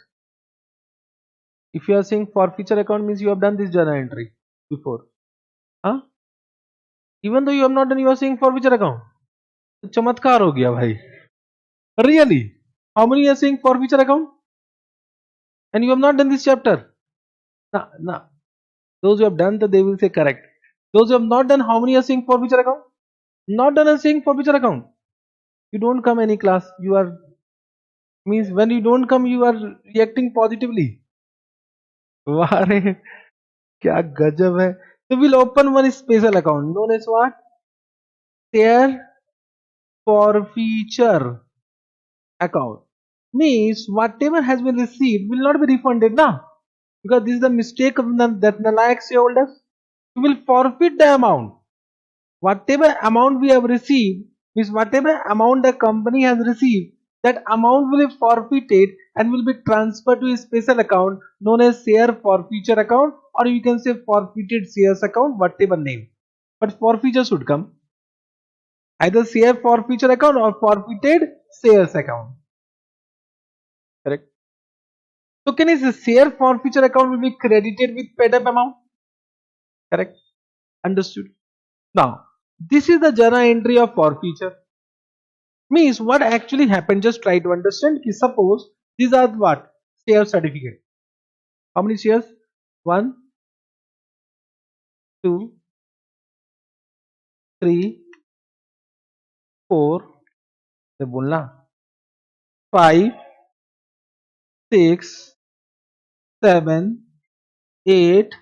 A: If you are saying forfeiture account means you have done this journal entry before. Huh? Even though you have not done, you are saying forfeiture account. चमत्कार हो गया भाई. Really? How many are saying forfeiture account? And you have not done this chapter? Nah. Those who have done that they will say correct. Those who have not done, how many are saying forfeiture account? Not done and saying forfeiture account. You don't come any class. You are means when you don't come, you are reacting positively. वाह रे क्या गजब है. So we'll open one special account known as what? Share forfeiture account. Means whatever has been received will not be refunded now. Because this is the mistake of that nalayak shareholders. we will forfeit the amount. Whatever amount we have received means whatever amount the company has received, that amount will be forfeited and will be transferred to a special account known as share forfeiture account, or you can say forfeited shares account, whatever name. But forfeiture should come. Either share forfeiture account or forfeited shares account. Correct. So can you say share forfeiture account will be credited with paid up amount? Correct. Understood. Now, this is the journal entry of forfeiture. Means what actually happened, just try to understand. Suppose these are what? Share certificate. How many shares? 1, 2, 3, 4, 5, 6, 7, 8,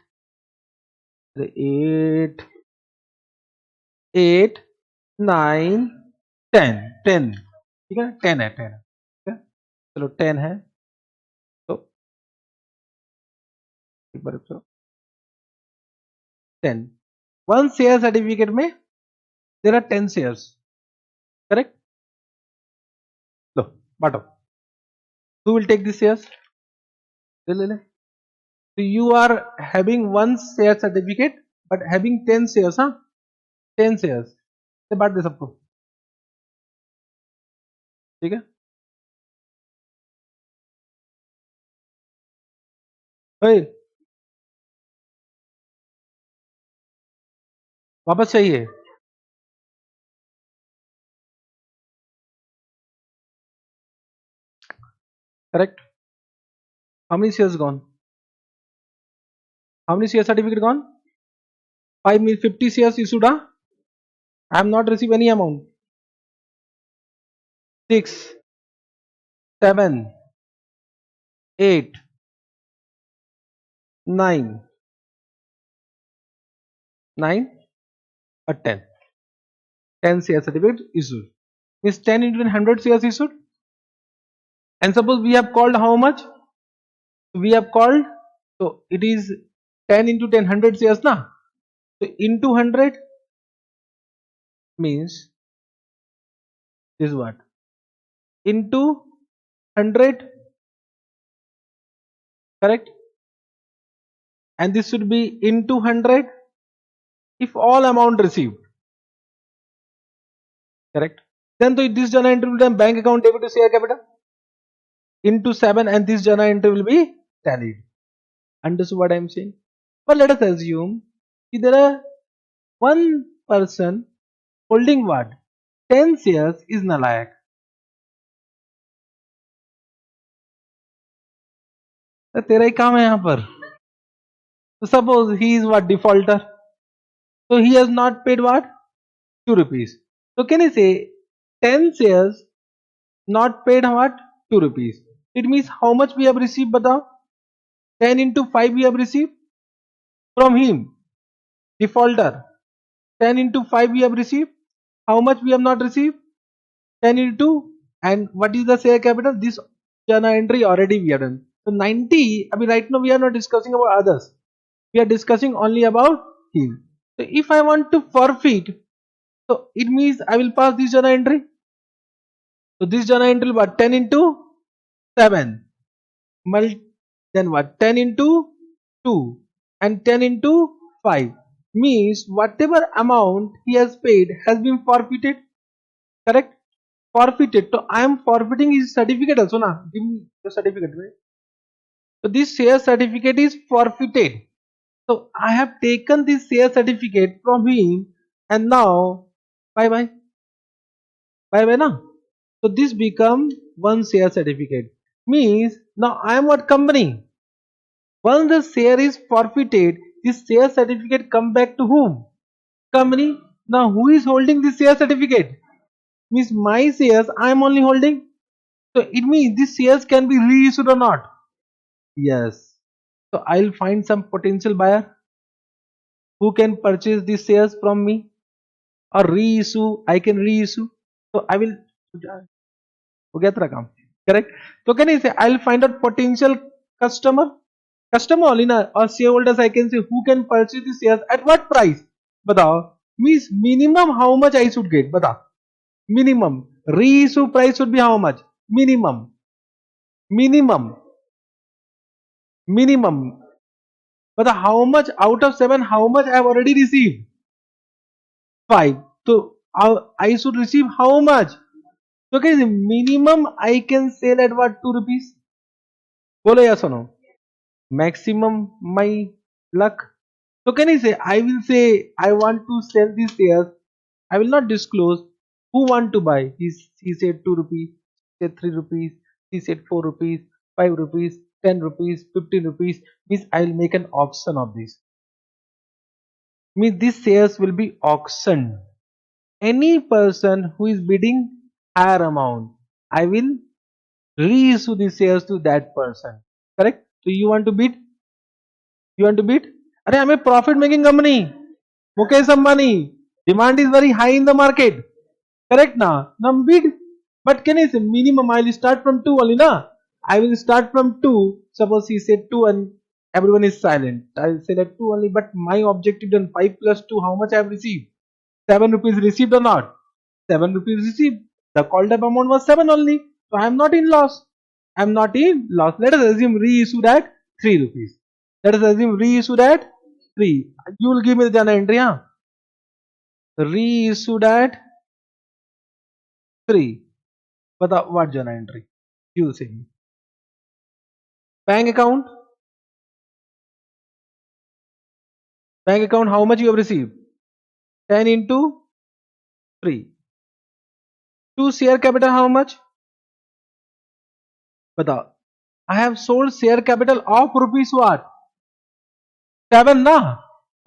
A: 8, 8, 9, 10. 10. ठीक है, 10 है, 10 ठीक है, चलो 10 है, तो एक बार रुको, 10. वन शेयर सर्टिफिकेट में देयर आर 10 शेयर्स. करेक्ट. लो बांटो. Who will take these shares? ले. So you are having one share certificate but having 10 shares, हाँ, 10 shares. से बांट दे सबको. ठीक है. भाई वापस चाहिए. Correct. How many shares gone? How many share certificate gone? 5 means 50 shares issued, huh? I have not received any amount. 6, 7, 8, 9, 9 or 10. 10 share certificate issued. Means 10 into 100 shares issued. And suppose we have called how much? We have called, so it is 10 into 10, 100 shares, na? So into 100 means this is what? Into 100, correct? And this should be into 100 if all amount received, correct? Then so this journal entry will be done, bank account debit to share capital into 7, and this journal entry will be tallied. Understood what I am saying? But let us assume there are one person holding what? 10 shares is nalayak. तो तेरा ही काम है यहाँ पर. So suppose he is what? Defaulter. So he has not paid what? 2 rupees. So can you say 10 shares not paid what? 2 rupees. It means how much we have received, batao? 10 into 5 we have received from him, defaulter. 10 into 5 we have received. How much we have not received? 10 into, and what is the share capital? This journal entry already we have done. So 90, I mean right now we are not discussing about others. We are discussing only about him. So if I want to forfeit, so it means I will pass this journal entry. So this journal entry what? 10 into 7. Then what? 10 into 2 and 10 into 5 means whatever amount he has paid has been forfeited. Correct? Forfeited. So I am forfeiting his certificate also, na? Give me the certificate. Right? So this share certificate is forfeited. So I have taken this share certificate from him and now bye bye. Bye bye na. So this become one share certificate. Means now I am what company? Once the share is forfeited, this share certificate come back to whom? Company. Now who is holding this share certificate? Means my shares I am only holding. So it means these shares can be reissued or not? Yes. So I'll find some potential buyer who can purchase these shares from me or reissue. I can reissue. So I will. हो गया तेरा काम. Correct. So can I say I'll find out potential customer customer only na, or shareholders I can say who can purchase the shares at what price. Batao. Means minimum how much I should get. Batao. Minimum. Reissue price should be how much? Minimum. Minimum. Minimum. But how much out of 7, how much I have already received? 5. So I should receive how much? So okay, the minimum I can sell at what? 2 rupees? Bolo yes or no? Maximum my luck. So can I say, I will say I want to sell these shares. I will not disclose who want to buy. He said 2 rupees, he said 3 rupees, he said 4 rupees, 5 rupees, 10 rupees, 15 rupees. Means I will make an auction of this. Means these shares will be auctioned. Any person who is bidding higher amount, I will reissue the shares to that person. Correct? So you want to bid? You want to bid? Arey, I'm a profit making company. Mukesh Ambani. Demand is very high in the market. Correct na? Now bid. But can I say minimum I will start from 2 only na? I will start from 2. Suppose he said 2 and everyone is silent. I will say that 2 only. But my objective then 5 plus 2. How much I have received? 7 rupees received or not? 7 rupees received. The called up amount was 7 only. So I am not in loss. I am not in loss. Let us assume reissue at 3 rupees. Let us assume reissue at 3. You will give me the journal entry, huh? Reissued at 3. But what journal entry? You say me. Bank account. Bank account, how much you have received? 10 into 3. To share capital, how much? But I have sold share capital of rupees what? 7 na?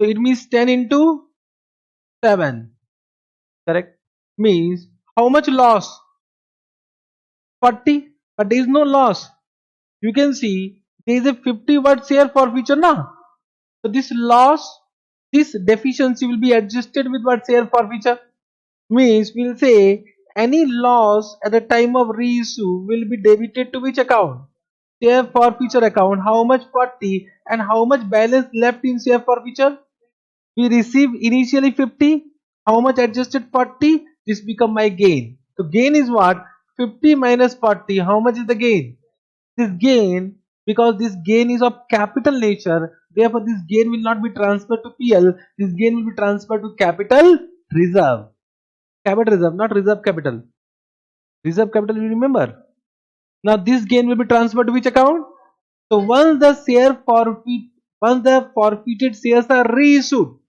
A: So it means 10 into 7. Correct? Means how much loss? 40. But there is no loss. You can see there is a 50 watt share forfeiture na? So this loss, this deficiency will be adjusted with what share forfeiture? Means we'll say any loss at the time of reissue will be debited to which account? Share forfeiture account. How much? 40. And how much balance left in share forfeiture? We receive initially 50. How much adjusted? 40. This become my gain. So gain is what? 50 minus 40. How much is the gain? This gain, because this gain is of capital nature, therefore this gain will not be transferred to PL. This gain will be transferred to capital reserve. Capital reserve, not reserve capital. Reserve capital, you remember. Now this gain will be transferred to which account? So once the forfeited shares are reissued,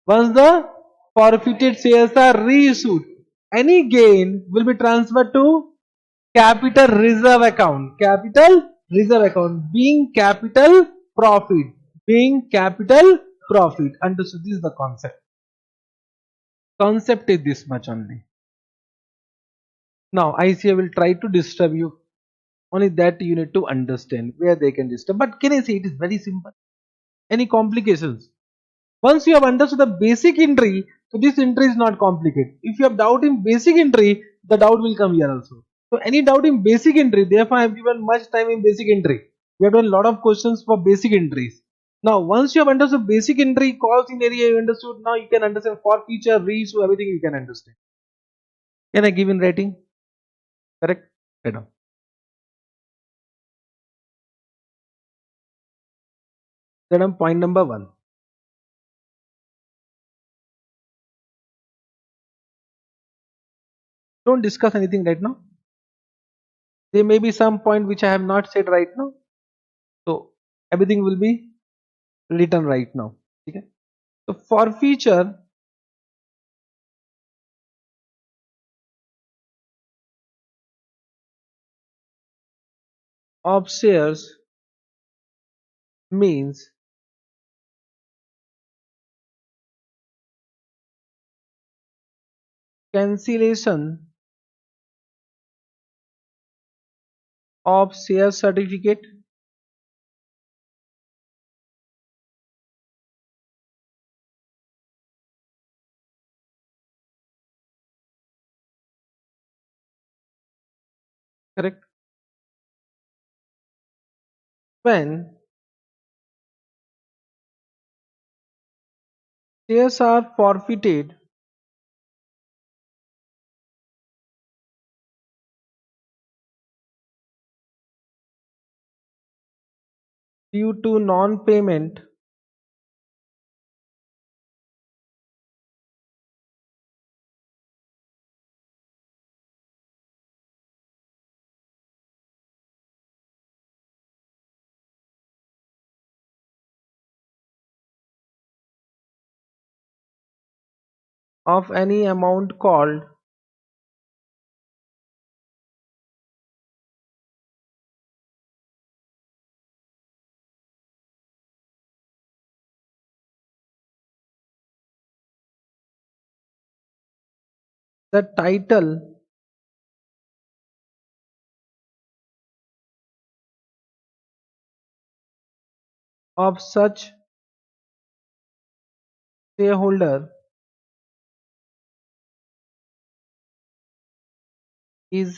A: once the forfeited shares are reissued, any gain will be transferred to capital reserve account. Capital reserve account being capital profit. Being capital profit. Understood? This is the concept. Concept is this much only. Now ICA will try to disturb you. Only that you need to understand where they can disturb. But can I say it is very simple? Any complications? Once you have understood the basic entry, so this entry is not complicated. If you have doubt in basic entry, the doubt will come here also. So any doubt in basic entry, therefore I have given much time in basic entry. We have done a lot of questions for basic entries. Now once you have understood basic entry, calls in area you understood, now you can understand for feature, reissue, everything you can understand. Can I give in rating? Correct? Right now. Then point number 1. Don't discuss anything right now. There may be some point which I have not said right now. So everything will be written right now. Okay? So forfeiture of shares means cancellation of share certificate correct when Shares are forfeited due to non-payment of any amount called the title of such shareholder is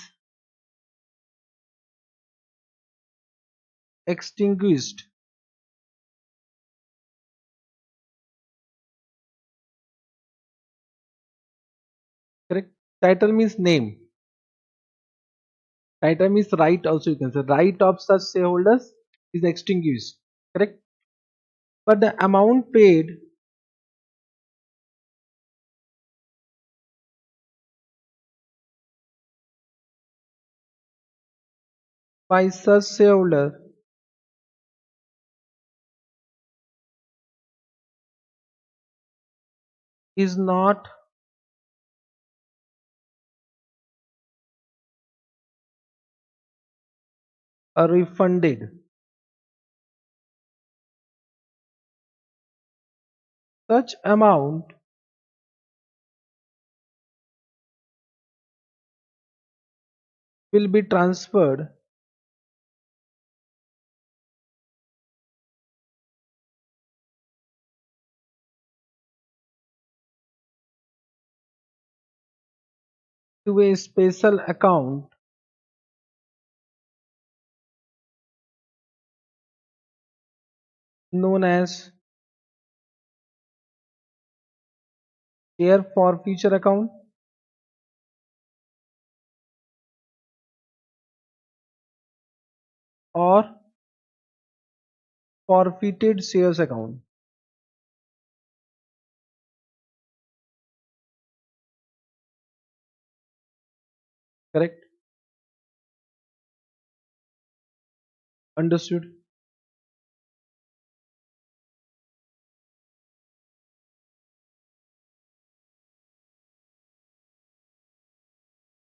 A: extinguished. Correct? Title means name. Title means right also you can say. Right of such shareholders is extinguished. Correct? But the amount paid by such shareholder is not refunded. Such amount will be transferred to a special account known as share forfeiture account or forfeited shares account. Correct? Understood?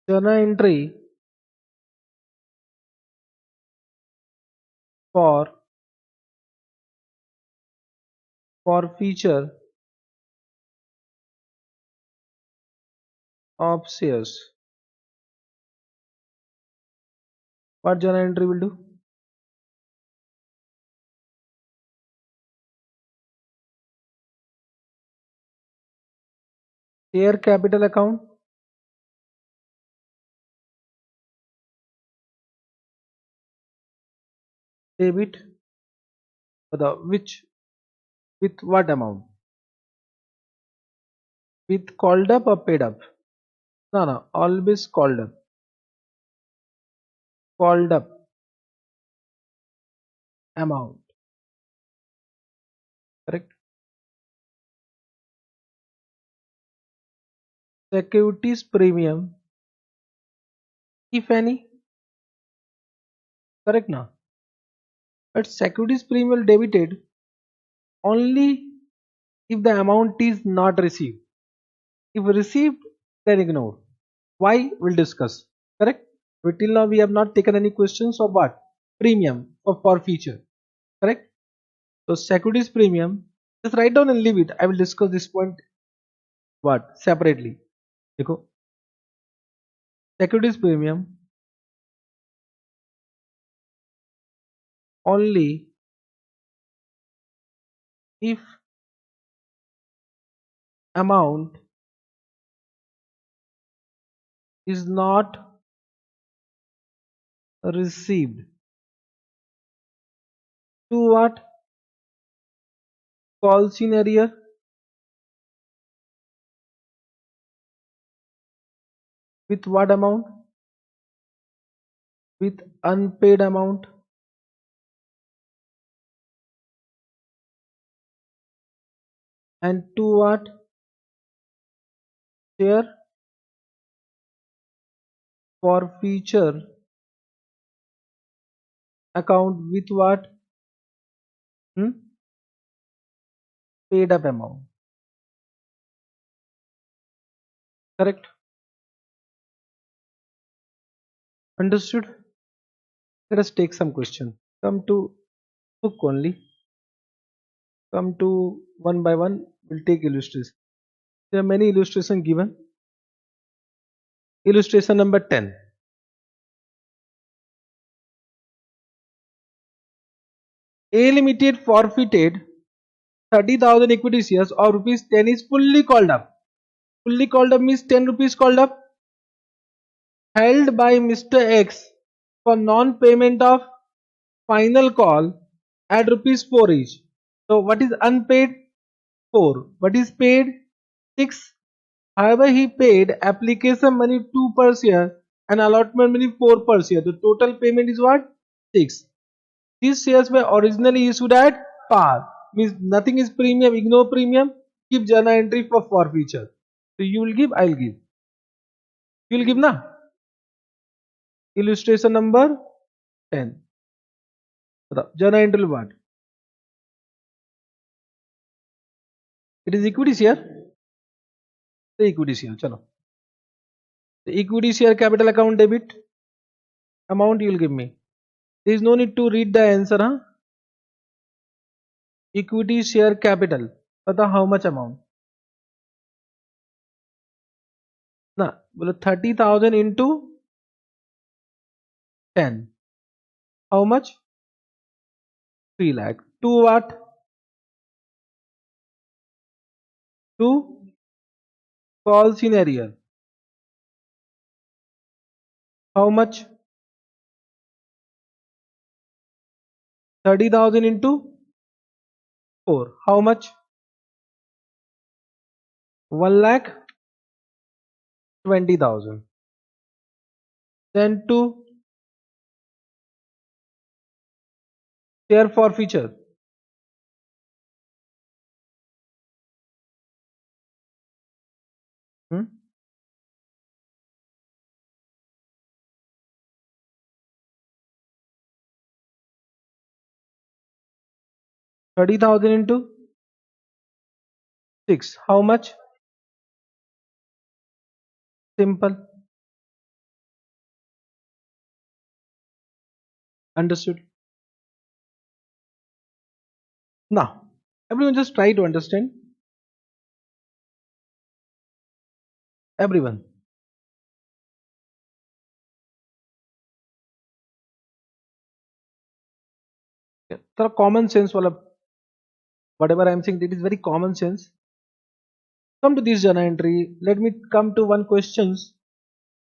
A: Journal entry for forfeiture of shares. What journal entry will do? Share capital account, debit, the which with what amount? With called up or paid up? No, no, always called up. Called up amount. Correct? Securities premium, if any. Correct now. But securities premium will debited only if the amount is not received. If received, then ignore. Why? We'll discuss. Correct? But till now we have not taken any questions of what? Premium or forfeiture. Correct? So securities premium, just write down and leave it. I will discuss this point what separately. देखो, securities premium only if amount is not received. To what? Calls in arrear. With what amount? With unpaid amount. And to what? Share forfeiture account with what? Hmm? Paid up amount. Correct? Understood? Let us take some question. Come to book only. Come to one by one. We'll take illustration. There are many illustrations given. Illustration number 10. A Limited forfeited 30,000 equity shares or rupees 10 is fully called up. Fully called up means 10 rupees called up, held by Mr. X for non-payment of final call at rupees 4 each. So what is unpaid? 4. What is paid? 6. However, he paid application money 2 per share and allotment money 4 per share. The total payment is what? 6. These shares were originally issued at par. Means nothing is premium, ignore premium, keep journal entry for forfeiture. So you will give, I will give. You will give na? Illustration number 10. Journal entry what? It is equity share. The equity share. Chalo. The equity share capital account debit amount you will give me. There is no need to read the answer. Huh? Equity share capital. Pata how much amount? Na, बोलो 30,000 into 10. How much? 3 lakh. To what? To calls in arrear. How much? 30,000 into 4. How much? 1,20,000. Then to share forfeiture. Hmm? 30,000 into 6. How much? Simple. Understood. Now, everyone just try to understand. Everyone. So common sense wala, whatever I am saying, it is very common sense. Come to this journal entry. Let me come to one questions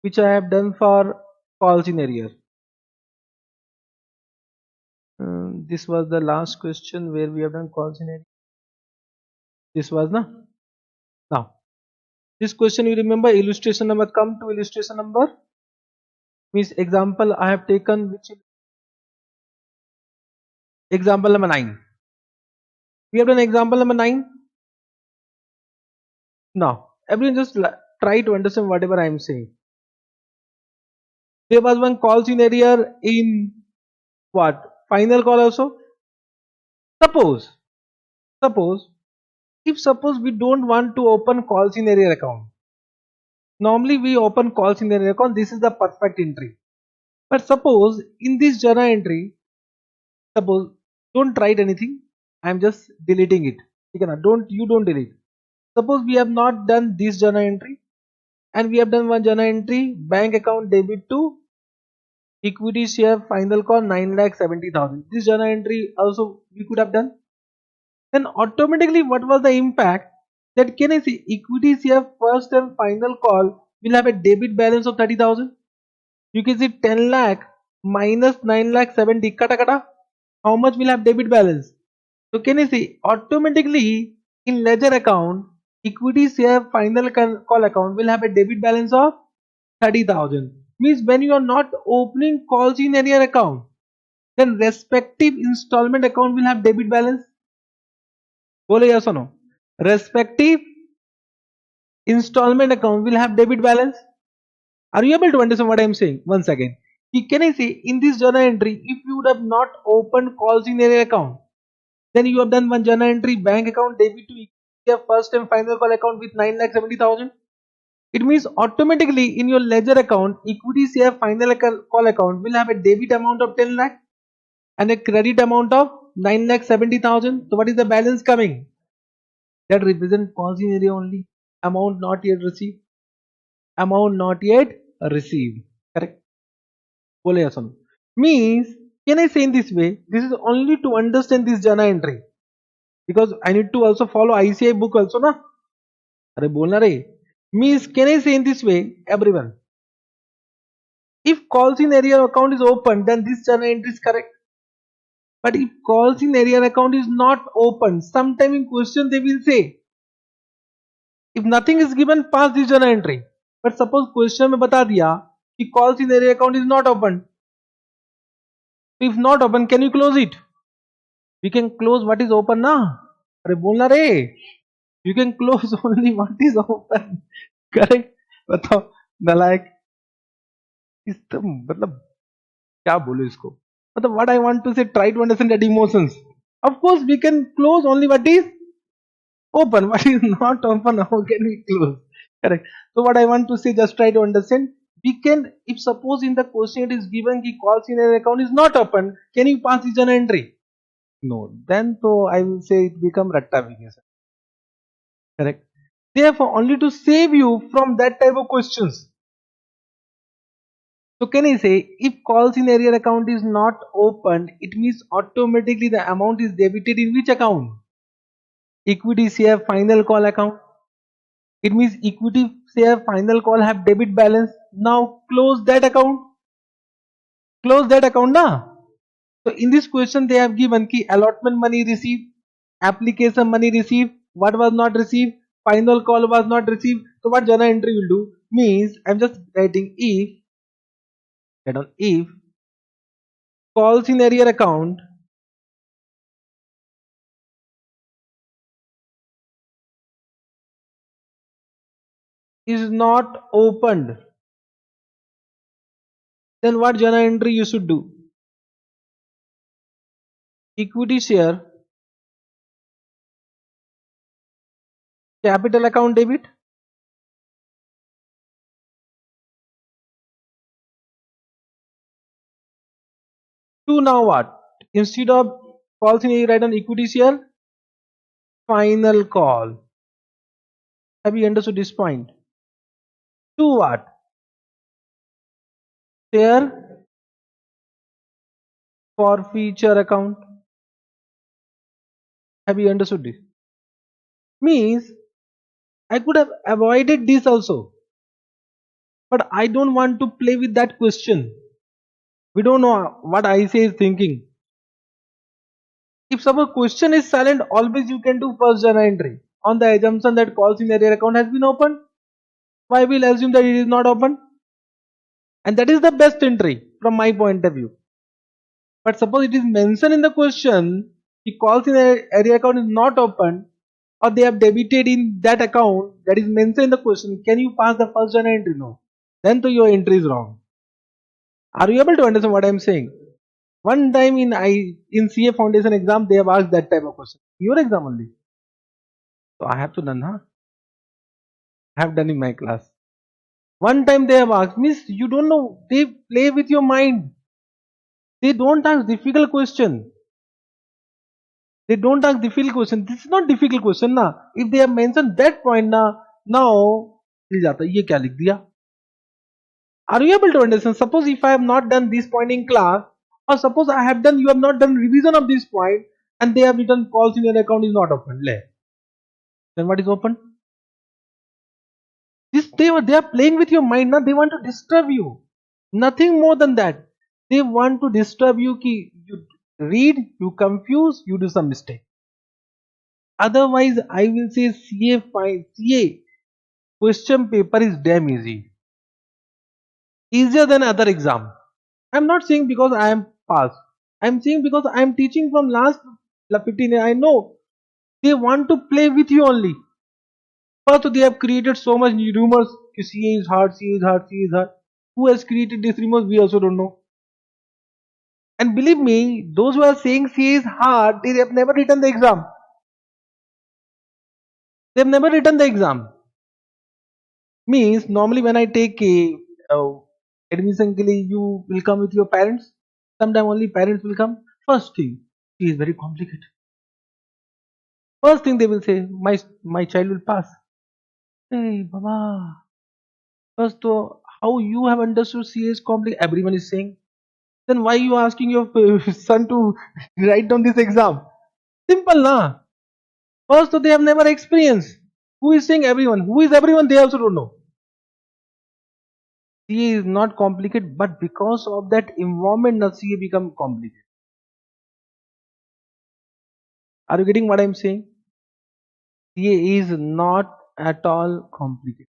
A: which I have done for calls in arrear. This was the last question where we have done calls in arrear. This was na. Now this question you remember illustration number. Come to illustration number. Means example I have taken which example number 9. We have done example number 9. Now everyone just try to understand whatever I am saying. There was one calls in arrear in what? Final call also. Suppose if suppose we don't want to open calls in arrear account. Normally we open calls in arrear account. This is the perfect entry. But suppose in this journal entry, suppose don't write anything. I am just deleting it. Don't delete. Suppose we have not done this journal entry and we have done one journal entry, bank account debit to equity share final call 9,70,000. This journal entry also we could have done. Then automatically what was the impact? That can I see equity share first and final call will have a debit balance of 30,000. You can see 10 lakh minus 9 lakh 70 kata kata. How much will have debit balance? So can you see automatically in ledger account equity share final call account will have a debit balance of 30,000. Means when you are not opening calls in arrear account, then respective installment account will have debit balance. Bolo yes or no? Respective installment account will have debit balance. Are you able to understand what I am saying? Once again, can I say in this journal entry, if you would have not opened calls in arrear account, then you have done one journal entry bank account debit to your first and final call account with 9,70,000. It means automatically in your ledger account, equity share final call account will have a debit amount of 10 lakh and a credit amount of 9,70,000. So what is the balance coming? That represents calls in area only. Amount not yet received. Amount not yet received. Correct? Bole yes or no? Means, can I say in this way? This is only to understand this journal entry. Because I need to also follow ICI book also na. अरे बोलना रे. Means, can I say in this way, everyone? If calls in area account is open, then this journal entry is correct. But if calls in area account is not open, sometime in question they will say, if nothing is given, pass this journal entry. But suppose question में बता दिया कि calls in area account is not open. If not open, can you close it? We can close what is open ना. अरे बोलना रे. You can close only what is open. Correct? बताओ नलायक. इस तो मतलब क्या बोलो इसको. मतलब what I want to say, try to understand that emotions. Of course, we can close only what is open. What is not open, how can we close? Correct. So what I want to say, just try to understand. We can, if suppose in the question it is given ki calls in an account is not open, can you pass this journal entry? No. Then so I will say it become ratta vacation. Correct. Therefore, only to save you from that type of questions. So can I say if calls in area account is not open, it means automatically the amount is debited in which account? Equity share final call account. It means equity share final call have debit balance. Now close that account. Close that account na. So in this question they have given ki allotment money received, application money received, what was not received, final call was not received. So what journal entry will do? Means I am just writing if, if calls in arrear account is not opened, then what journal entry you should do? Equity share capital account debit. To now what? Instead of calls in you write on equity share final call. Have you understood this point? To what? Share forfeiture account. Have you understood this? Means I could have avoided this also. But I don't want to play with that question. We don't know what I say is thinking. If suppose question is silent, always you can do first journal entry on the assumption that calls in arrear account has been opened. Why will assume that it is not open? And that is the best entry from my point of view. But suppose it is mentioned in the question, the calls in arrear account is not open, or they have debited in that account that is mentioned in the question. Can you pass the first journal entry? No. Then to your entry is wrong. Are you able to understand what I am saying? One time in CA foundation exam they have asked that type of question. Your exam only. So I have to done, huh? I have done in my class. One time they have asked, Miss, you don't know, they play with your mind. They don't ask difficult question. They don't ask difficult question. This is not difficult question na. If they have mentioned that point na, now मिल जाता ये क्या लिख दिया? Are you able to understand? Suppose if I have not done this point in class, or suppose I have done, you have not done revision of this point, and they have written calls in your account is not open. Then what is open? This they are playing with your mind now. They want to disturb you. Nothing more than that. They want to disturb you. Ki you read, you confuse, you do some mistake. Otherwise, I will say CA question paper is damn easy. easier than other exam. I'm not saying because I am passed. I'm saying because I am teaching from last 15 years. I know they want to play with you only. First, they have created so much new rumors. CA is hard, CA is hard, CA is hard. Who has created these rumors? We also don't know. And believe me, those who are saying CA is hard, they have never written the exam. They have never written the exam. Means normally when I take a admission, के लिए you will come with your parents. Sometime only parents will come. First thing, CA is very complicated. First thing they will say, my child will pass. Hey, Baba. First, how you have understood CA is complicated? Everyone is saying. Then why you asking your son to write down this exam? Simple, na. First, they have never experienced. Who is saying everyone? Who is everyone? They also don't know. CA is not complicated, but because of that environment, now CA become complicated. Are you getting what I'm saying? CA is not at all complicated.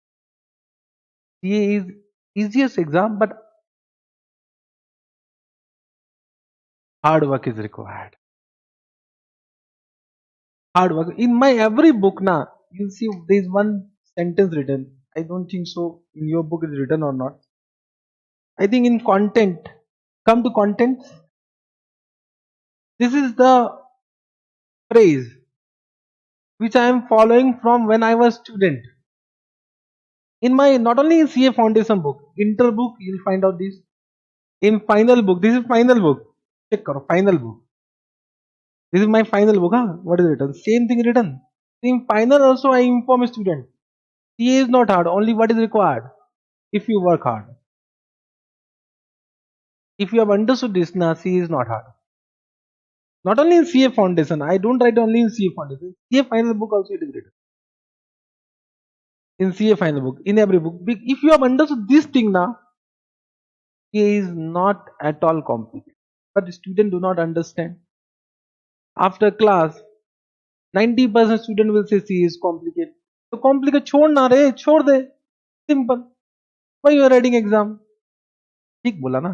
A: CA is easiest exam, but hard work is required. Hard work. In my every book, na, you'll see there's one sentence written. I don't think so in your book is written or not. I think in content, come to content. This is the phrase which I am following from when I was student. In my not only in CA foundation book, inter book you'll find out this. In final book, this is final book. Check karo, final book. This is my final book. Huh? What is written? Same thing written. In final also I inform a student. CA is not hard. Only what is required if you work hard. If you have understood this, na CA is not hard. Not only in CA foundation. I don't write only in CA foundation. CA final book also it is written. In CA final book, in every book. If you have understood this thing now, CA is not at all complicated. But the student do not understand. After class, 90% student will say CA is complicated. So complicated छोड़ ना रे, छोड़ दे. Simple. Why you are writing exam? ठीक बोला ना?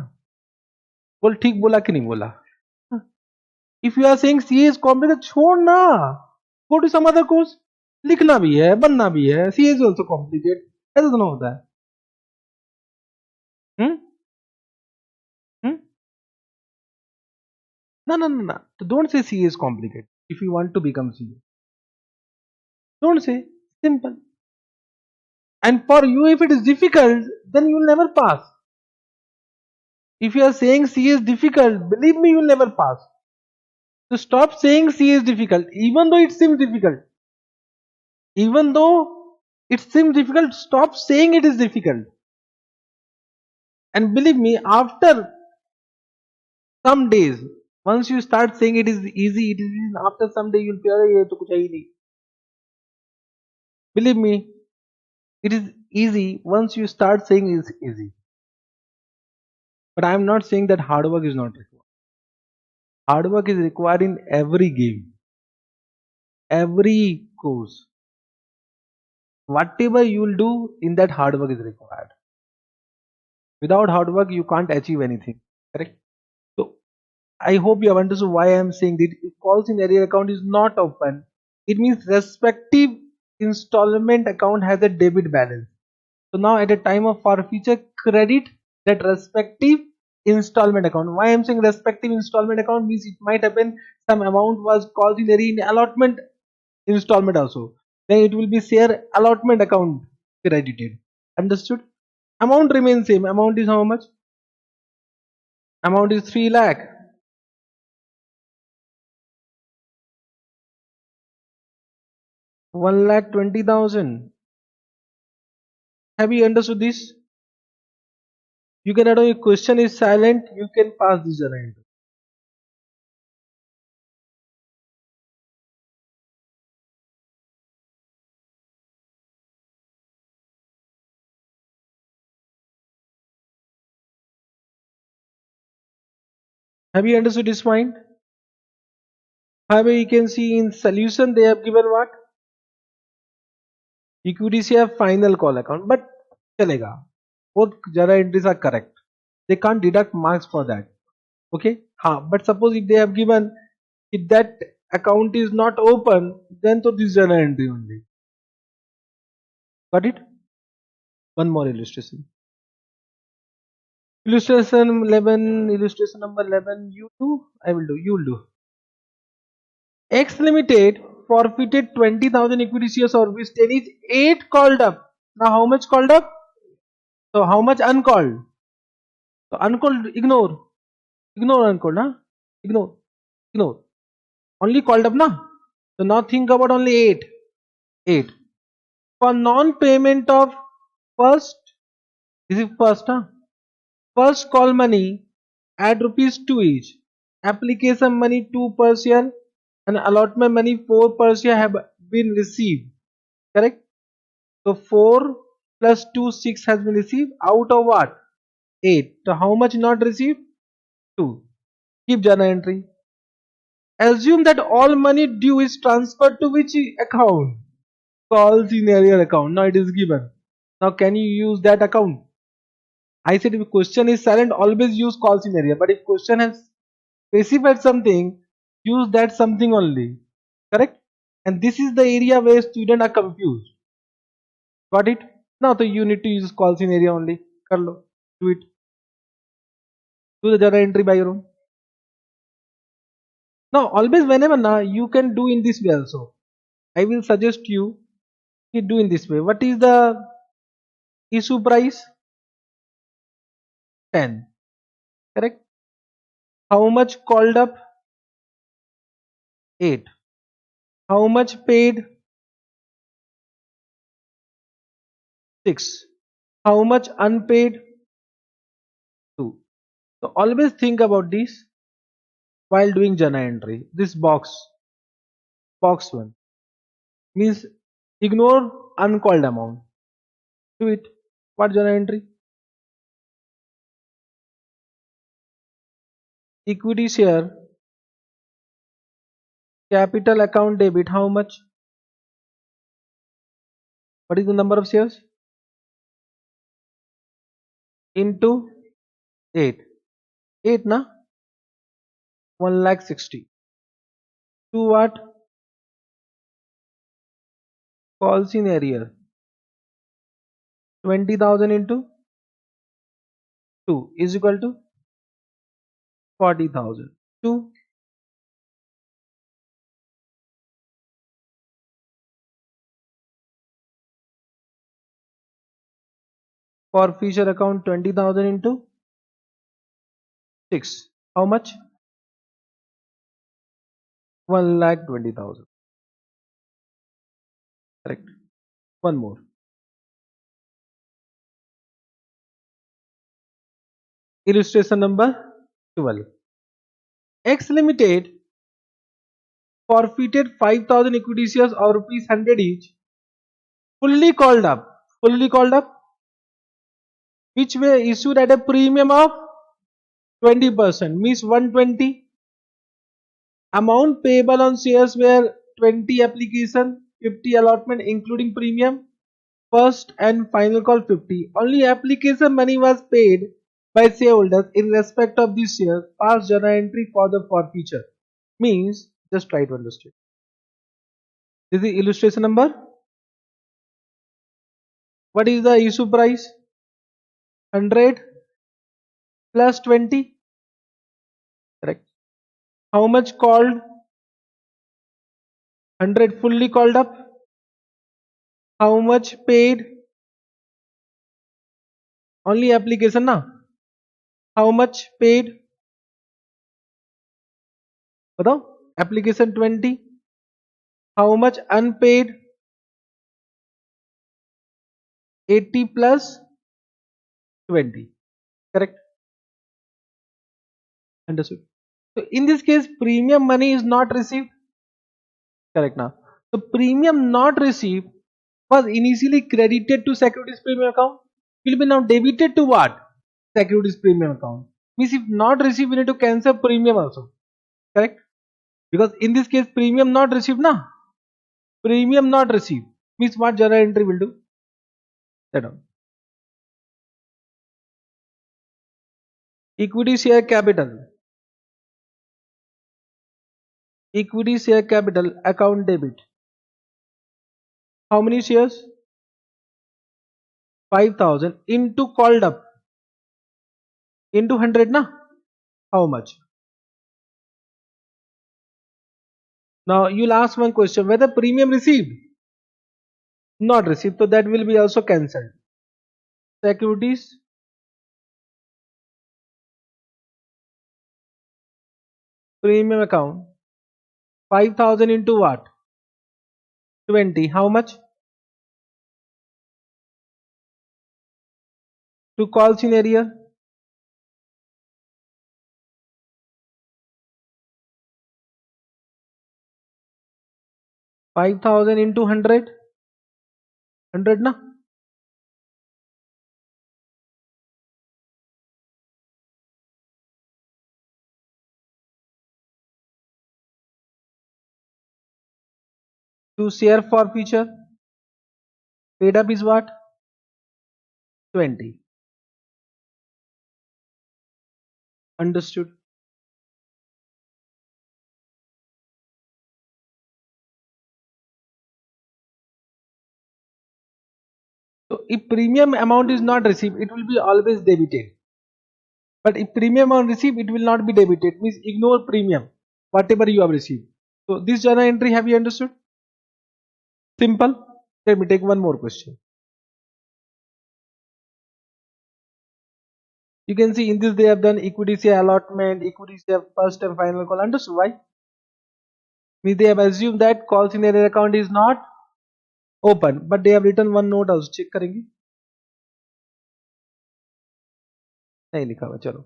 A: बोल ठीक बोला कि नहीं बोला? If you are saying CA is complicated, छोड़ ना. Go to some other course. लिखना भी है, बनना भी है. CA is also complicated. ऐसा तो ना होता है. हम्म? हम्म? No. Don't say CA is complicated. If you want to become CA, don't say. Simple. And for you, if it is difficult, then you will never pass. If you are saying CA is difficult, believe me, you will never pass. So stop saying CA is difficult, even though it seems difficult. Even though it seems difficult, stop saying it is difficult. And believe me, after some days, once you start saying it is easy, it is easy, after some day you will feel, "Ye to kuch hai hi nahi." Believe me, it is easy once you start saying it is easy. But I am not saying that hard work is not required. Hard work is required in every game, every course. Whatever you will do, in that hard work is required. Without hard work, you can't achieve anything. Correct? So I hope you have understood why I am saying that if calls in arrear account is not open, it means respective installment account has a debit balance. So now at a time of forfeiture, credit that respective installment account. Why I am saying respective installment account means it might happen some amount was called in arrear in allotment installment also. Then it will be share allotment account credited. Understood? Amount remains same. Amount is how much? Amount is 3 lakh. 1,20,000. Have you understood this? You can add on your question is silent. You can pass this around. Have you understood this point? However, you can see in solution they have given what? Equity share final call account. But चलेगा. both journal entries are correct. They can't deduct marks for that. Okay. But suppose if they have given, if that account is not open, then to this journal entry only. Got it? One more illustration. Illustration 11, illustration number 11. You do, I will do, you will do. X Limited forfeited 20,000 equity shares of which 10 is 8 called up. Now how much called up? So how much uncalled? So uncalled, ignore. Ignore uncalled, huh? Ignore. Ignore. Only called up, na? So now think about only 8. 8. For non-payment of first, this is first, huh? First call money, add rupees 2 each. Application money 2 per share and allotment money 4 per share have been received. Correct? So 4 plus 2, 6 has been received out of what? 8. So how much not received? 2. Keep journal entry. Assume that all money due is transferred to which account? Call scenario account. Now it is given. Now can you use that account? I said if question is silent, always use call scenario. But if question has specified something, use that something only. Correct? And this is the area where students are confused. Got it? Now so you need to use call scenario only. Kar lo. Do it. Do the journal entry by your own. Now always whenever you can do in this way also. I will suggest you to do in this way. What is the issue price? 10. Correct? How much called up? 8. How much paid? 6. How much unpaid? 2. So always think about this while doing journal entry. This box 1 means ignore uncalled amount. Do it. What journal entry? Equity share capital account debit. How much? What is the number of shares? Into 8. 8 na? 1,60,000. To what? Call scenario. 20,000 into 2 is equal to 40,000. 2. Forfeiture account 20,000 into 6. How much? 1,20,000. Correct. One more. Illustration number 12. X Limited forfeited 5,000 equity shares or rupees 100 each. Fully called up. Fully called up. Which were issued at a premium of 20%. Means 120. Amount payable on shares were 20 application, 50 allotment including premium. First and final call 50. Only application money was paid by shareholders in respect of these shares. Pass journal entry for the forfeiture. Means just try to understand. This is illustration number. What is the issue price? 100 plus 20. Correct. How much called? 100 fully called up. How much paid? Only application na. How much paid? बताओ. Application 20. How much unpaid? 80 plus 20. Correct. Understood. So in this case, premium money is not received. Correct now. So premium not received was initially credited to securities premium account. Will be now debited to what? Securities premium account. Means if not received, we need to cancel premium also. Correct? Because in this case, premium not received na. Premium not received means what journal entry will do? That one. Equity share capital. Equity share capital account debit. How many shares? 5,000 into called up into 100 na? How much? Now you'll ask one question, whether premium received? Not received, so that will be also cancelled. Securities, premium account, 5,000 into what? 20. How much? To call scenario, 5,000 into 100, 100 na? To share forfeiture, paid up is what? 20. Understood. So if premium amount is not received, it will be always debited. But if premium amount received, it will not be debited. Means ignore premium, whatever you have received. So this journal entry, have you understood? Simple. Let me take one more question. You can see in this they have done equity share allotment, equity share first and final call. Understood why? Means they have assumed that call scenario account is not open, but they have written one note also. Check करेंगे? नहीं लिखा हुआ, चलो.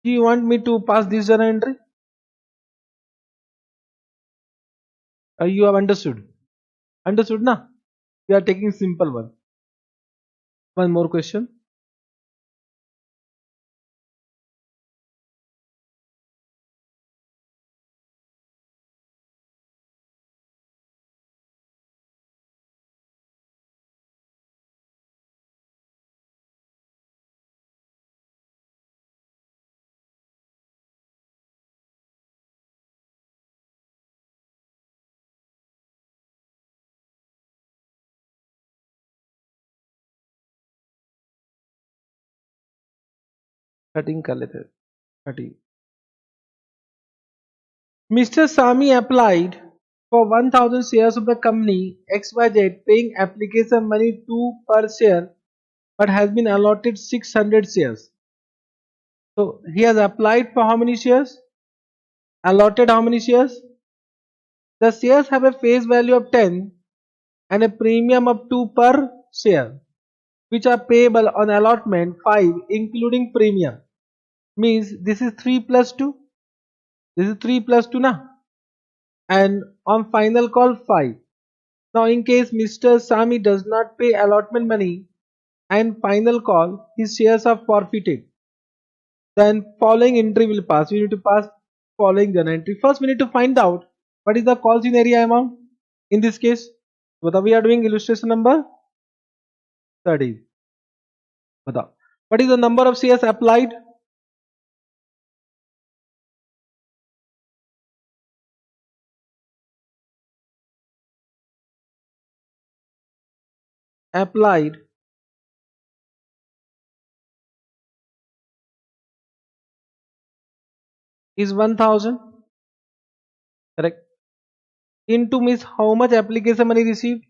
A: Do you want me to pass this journal entry? You have understood? Understood na? We are taking simple one. One more question. Cutting कर लेते हैं. Cutting. Mr. Sami applied for 1,000 shares of the company XYZ, paying application money 2 per share, but has been allotted 600 shares. So he has applied for how many shares? Allotted how many shares? The shares have a face value of 10 and a premium of 2 per share, which are payable on allotment 5 including premium. Means this is 3 plus 2. This is 3 plus 2 na? And on final call 5. Now in case Mr. Sami does not pay allotment money and final call, his shares are forfeited. Then following entry will pass. We need to pass following journal entry. First we need to find out what is the call scenario amount in this case. What we are doing illustration number 30. What is the number of shares applied? Applied is 1,000. Correct. Into means how much application money received?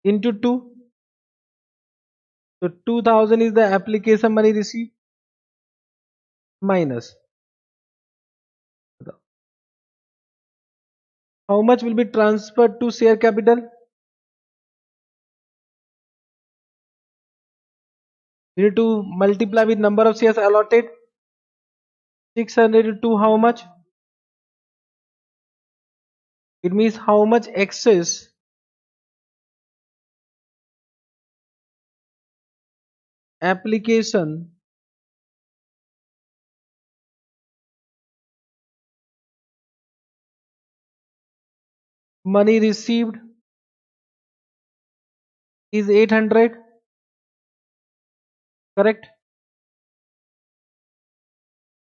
A: Into 2. So 2,000 is the application money received minus how much will be transferred to share capital? You need to multiply with number of shares allotted. 600 to how much? It means how much excess application money received is 800. Correct?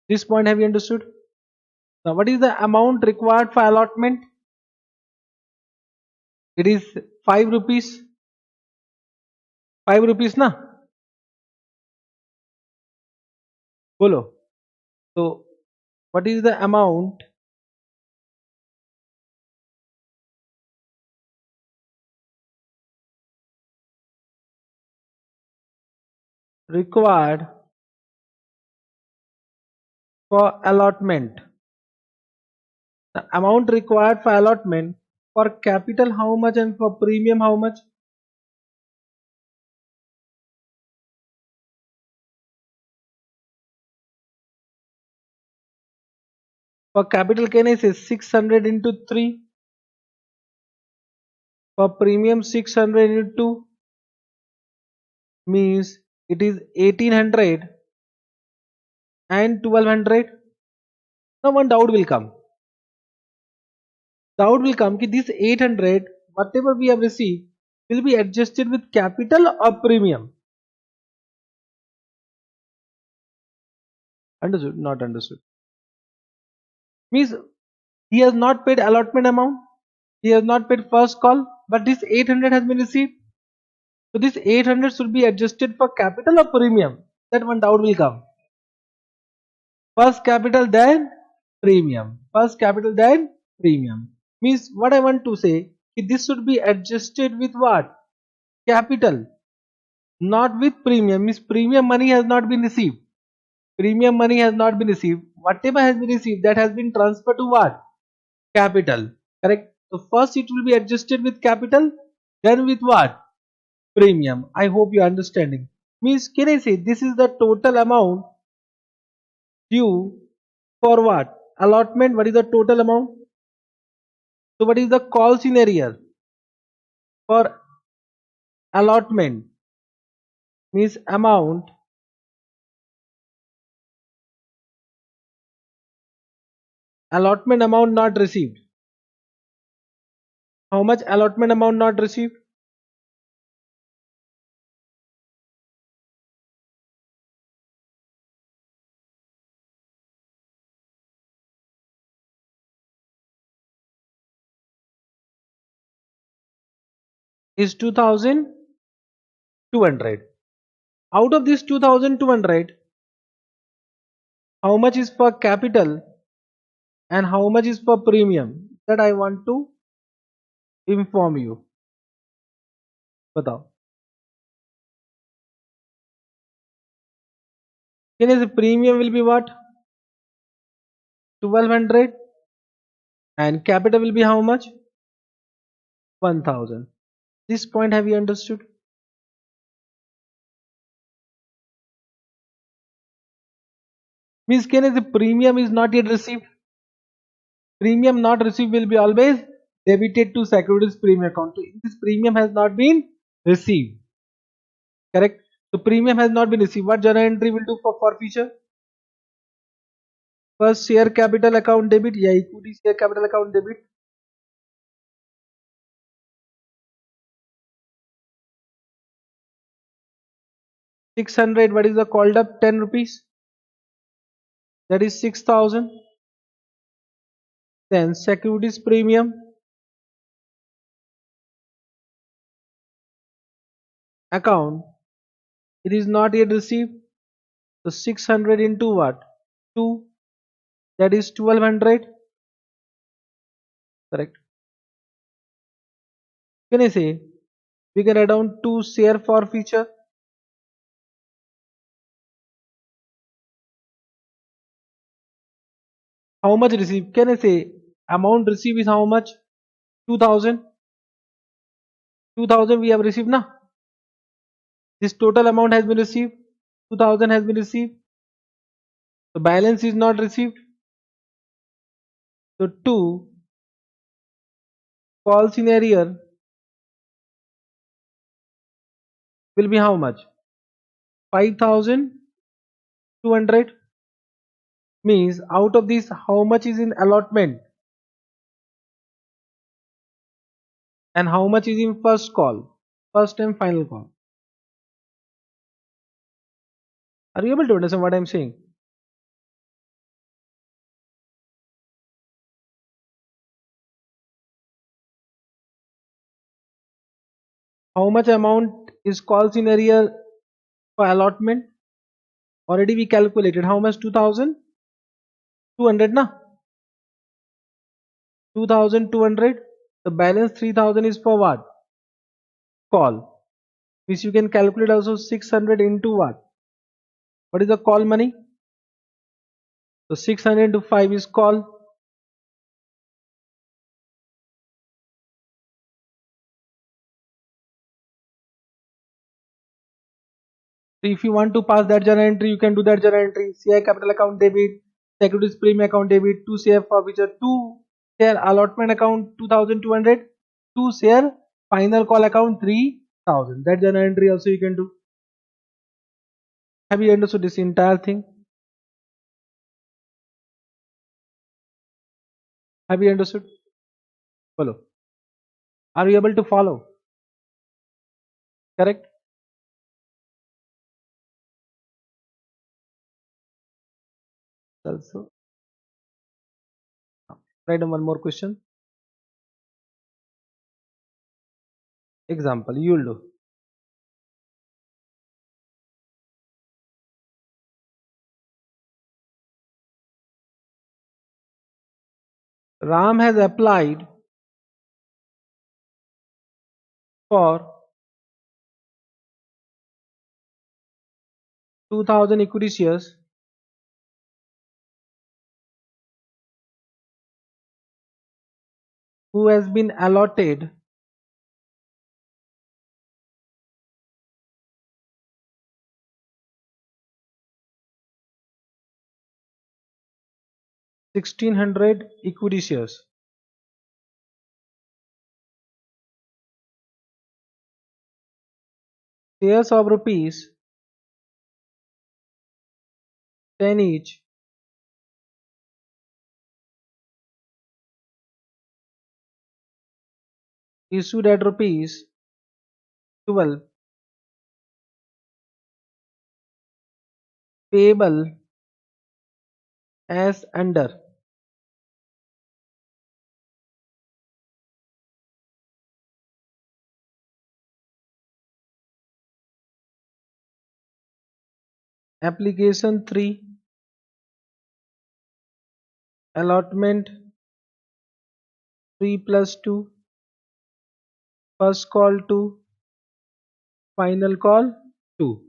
A: This point have you understood? Now what is the amount required for allotment? It is 5 rupees. 5 rupees na? Bolo. So what is the amount required for allotment? The amount required for allotment for capital how much and for premium how much? For capital can I say 600 into 3? For premium 600 into 2 means it is 1800 and 1200. Now one doubt will come. Doubt will come that this 800 whatever we have received will be adjusted with capital or premium. Understood? Not understood. Means he has not paid allotment amount. He has not paid first call, but this 800 has been received. So this 800 should be adjusted for capital or premium. That one doubt will come. First capital then premium. First capital then premium. Means what I want to say, this should be adjusted with what? Capital, not with premium. Means premium money has not been received. Premium money has not been received. Whatever has been received, that has been transferred to what? Capital. Correct? So first it will be adjusted with capital, then with what? Premium. I hope you are understanding. Means can I say this is the total amount due for what? Allotment. What is the total amount? So what is the call scenario for allotment? Means amount allotment amount not received. How much allotment amount not received? Is 2200. Out of this 2200, how much is for capital and how much is for premium? That I want to inform you. Batao. Can I say premium will be what? 1200 and capital will be how much? 1000. This point have you understood? Means can I say premium is not yet received? Premium not received will be always debited to securities premium account. So this premium has not been received. Correct? So premium has not been received. What journal entry will do for forfeiture? First share capital account debit. Yeah, equity share capital account debit. 600. What is the called up? 10 rupees. That is 6000. Then securities premium account. It is not yet received. So 600 into what? 2. That is 1200. Correct. Can I say we can add on 2 share forfeiture? How much received? Can I say amount received is how much? 2000. 2000 we have received na? This total amount has been received. 2000 has been received. The balance is not received. So 2 call scenario will be how much? 5200. Means out of this how much is in allotment and how much is in first call? first and final call. Are you able to understand what I'm saying? How much amount is calls in arrear for allotment? Already we calculated how much? 2,200 na? 2,200. The balance 3,000 is for what? Call. Which you can calculate also 600 into what? What is the call money? So 600 into 5 is call. So if you want to pass that journal entry, you can do that journal entry. Share capital account debit, securities premium account debit, to share forfeiture, to share allotment account 2,200, to share final call account 3,000. That journal entry also you can do. Have you understood this entire thing? Have you understood? Follow. Are you able to follow? Correct? Also, write down one more question. Example, you will do. Ram has applied for 2,000 equity shares who has been allotted 1,600 equity shares. Shares of rupees 10 each issued at rupees 12 payable as under application 3 allotment 3 plus 2 first call 2 final call 2.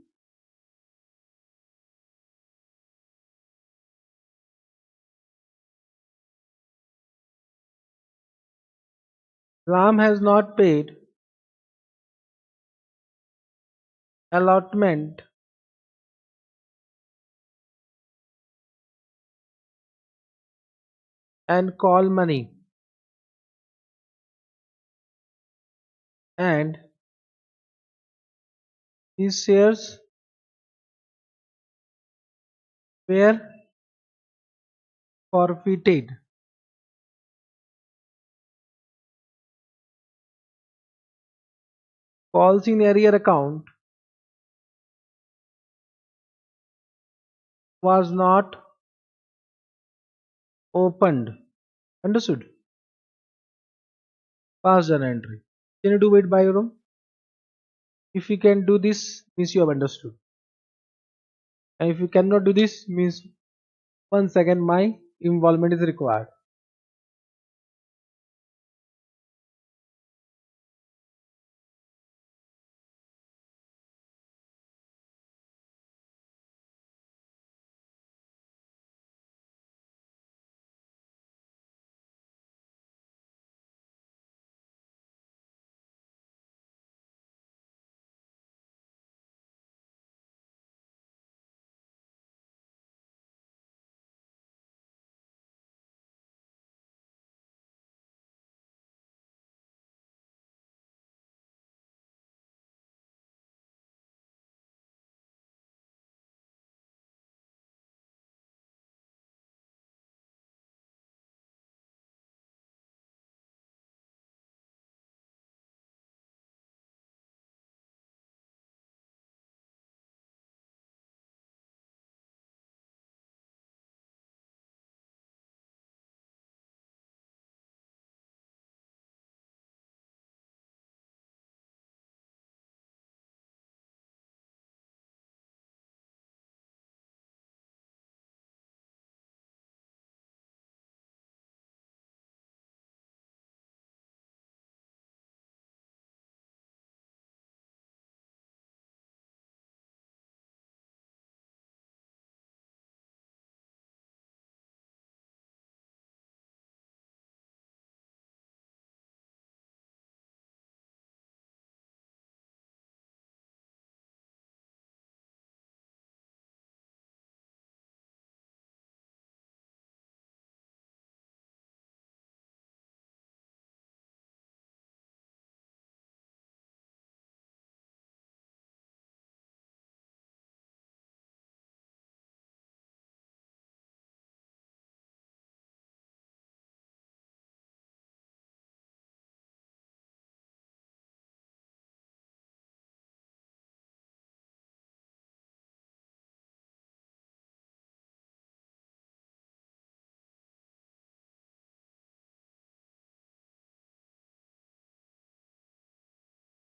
A: Ram has not paid allotment and call money and his shares were forfeited. Calls in arrear account was not opened. Understood? Pass an entry. Can you do it by your own? If you can do this, means you have understood. And if you cannot do this, means once again my involvement is required.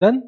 A: Done.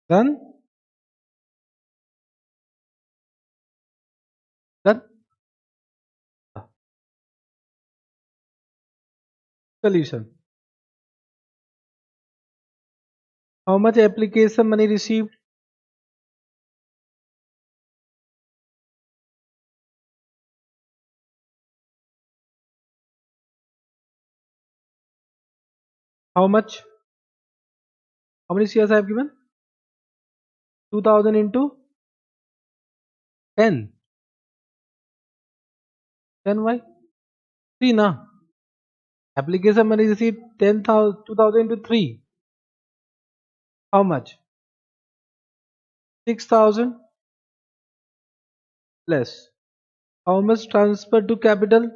A: Done. Done. Solution. How much application money received? How much? How many shares I have given? 2000 into 10. 10 why? 3 na. Application money received 10,000, 2000 into 3. How much? 6,000 less. How much transfer to capital?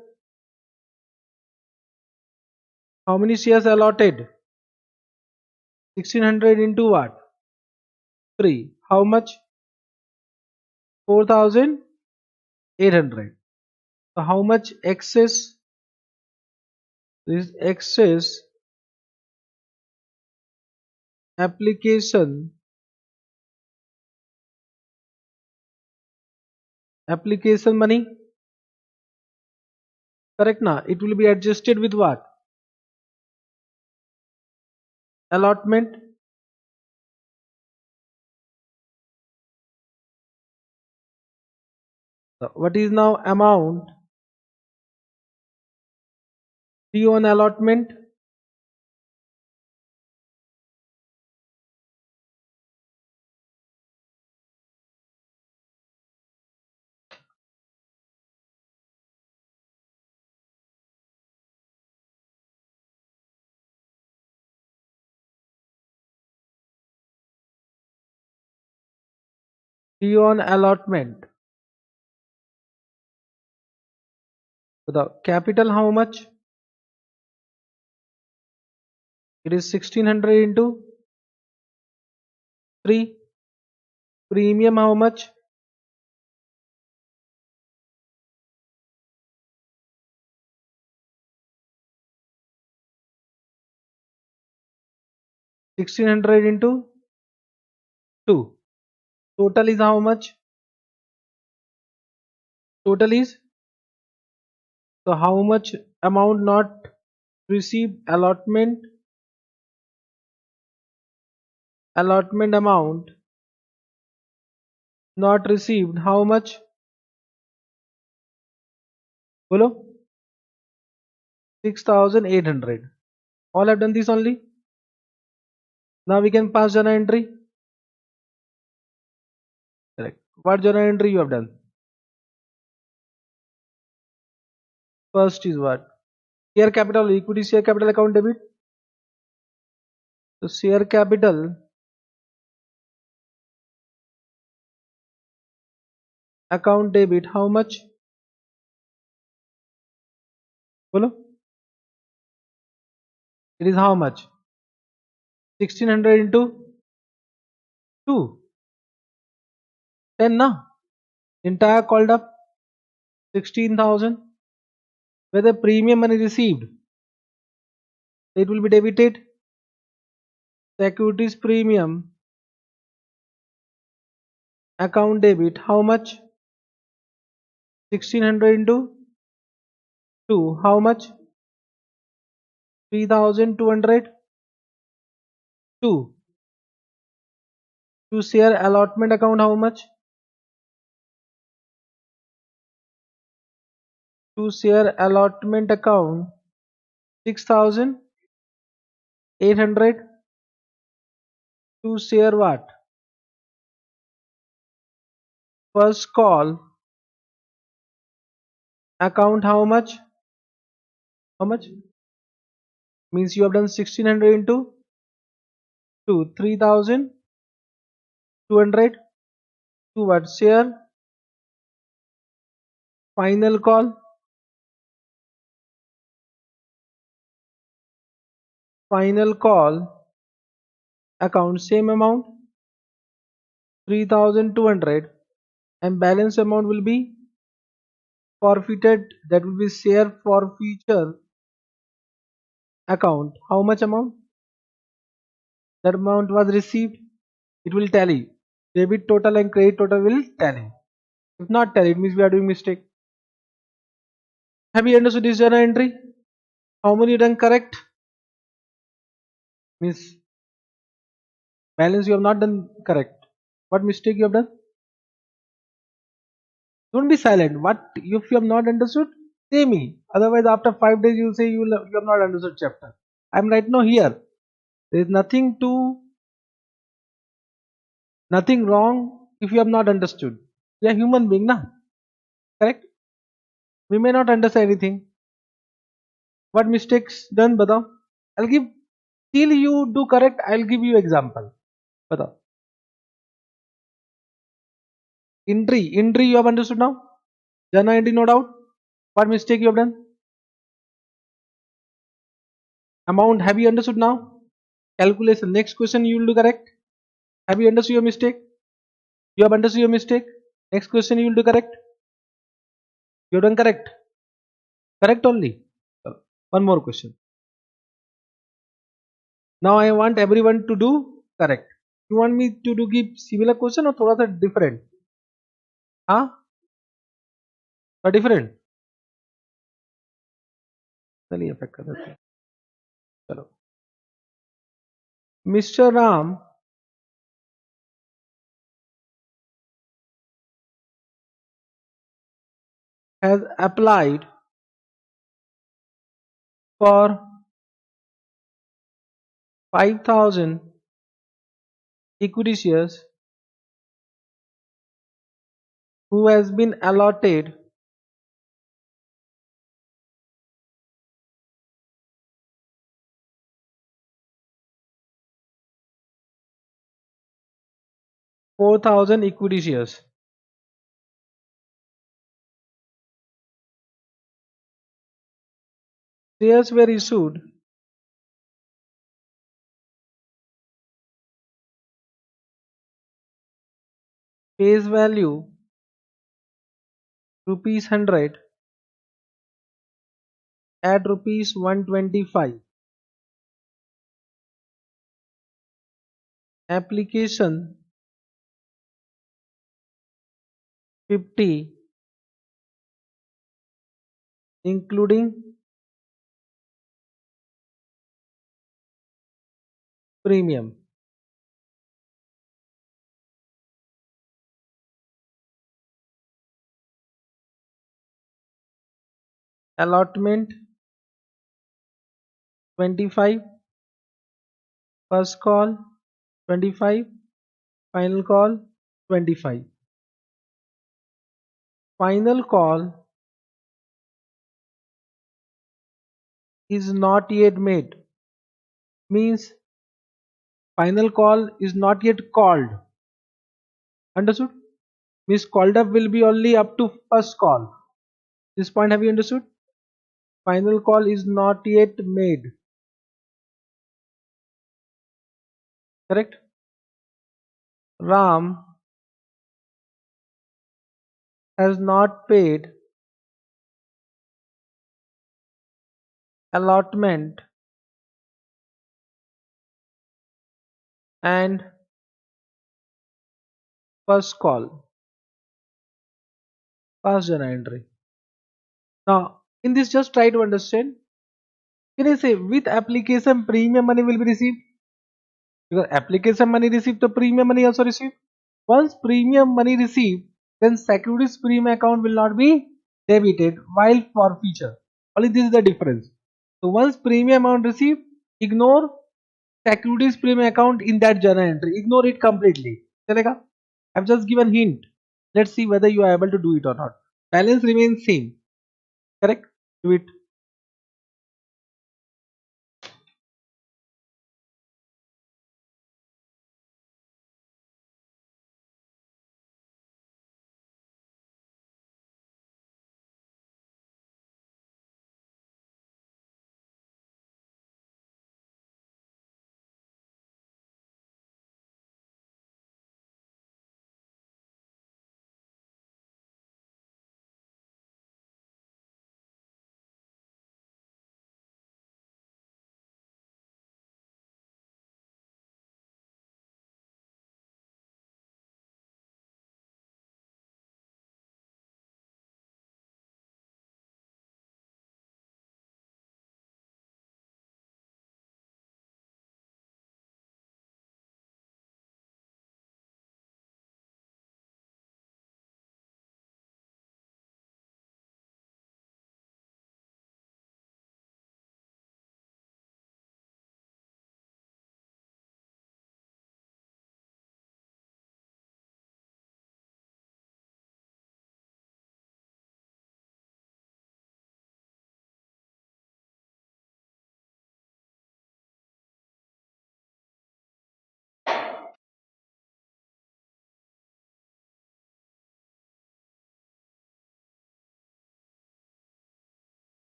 A: How many shares allotted? 1600 into what? 3. How much? 4,800. So how much excess? This excess application money. Correct na? It will be adjusted with what? Allotment. So what is now amount due on allotment? Due on allotment. So the capital how much? It is 1600 into 3. Premium how much? 1600 into 2. Total is how much? Total is, so how much amount not received? Allotment amount not received. How much? Bolo? 6,800. All have done this only. Now we can pass journal entry. Correct. What journal entry you have done? First is what? Share capital, equity share capital account debit. So share capital account debit how much? Bolo. It is how much? 1600 into 2. 10 na? Entire called up 16,000. Where the premium money received, it will be debited. Securities premium account debit. How much? 1600 into 2. How much? 3200. 2. To share allotment account, how much? To share allotment account 6800. To share what? First call account, how much? How much? Means you have done 1600 into 2. 3200. To what? Share final call. Final call account, same amount 3200, and balance amount will be forfeited, that will be share forfeiture account. How much amount? That amount was received, it will tally. Debit total and credit total will tally. If not tally, it means we are doing mistake. Have you understood this journal entry? How many you done correct? Means balance you have not done correct. What mistake you have done? Don't be silent. What if you have not understood? Say me. Otherwise, after 5 days, you will say you have not understood chapter. I am right now here. There is nothing wrong if you have not understood. We are human being, na? Correct? We may not understand anything. What mistakes done, Badao? I'll give till you do correct. I'll give you example. Badao. Entry you have understood now. Jana entry no doubt. What mistake you have done? Amount have you understood now? Calculation. Next question you will do correct. Have you understood your mistake? You have understood your mistake. Next question you will do correct. You have done correct. Correct only. One more question. Now I want everyone to do correct. You want me to do give similar question or थोड़ा सा different? हाँ? or different? चलिए effect कर देते हैं. चलो. Mr. Ram has applied for 5,000 equity shares, who has been allotted 4,000 equity shares. Shares were issued face value rupees 100 at rupees 125. Application 50 including premium. Allotment 25. First call 25. Final call 25. Final call is not yet made. Means final call is not yet called. Understood? Means called up will be only up to first call. This point have you understood? Final call is not yet made. Correct? Ram has not paid allotment and first call. Past journal entry. Now, in this, just try to understand. Can I say with application premium money will be received? Because application money received, the premium money also received. Once premium money received, then securities premium account will not be debited while forfeiture. Only this is the difference. So once premium amount received, ignore securities premium account in that journal entry. Ignore it completely. Chalega? I've just given hint. Let's see whether you are able to do it or not. Balance remains same. Correct? Do it.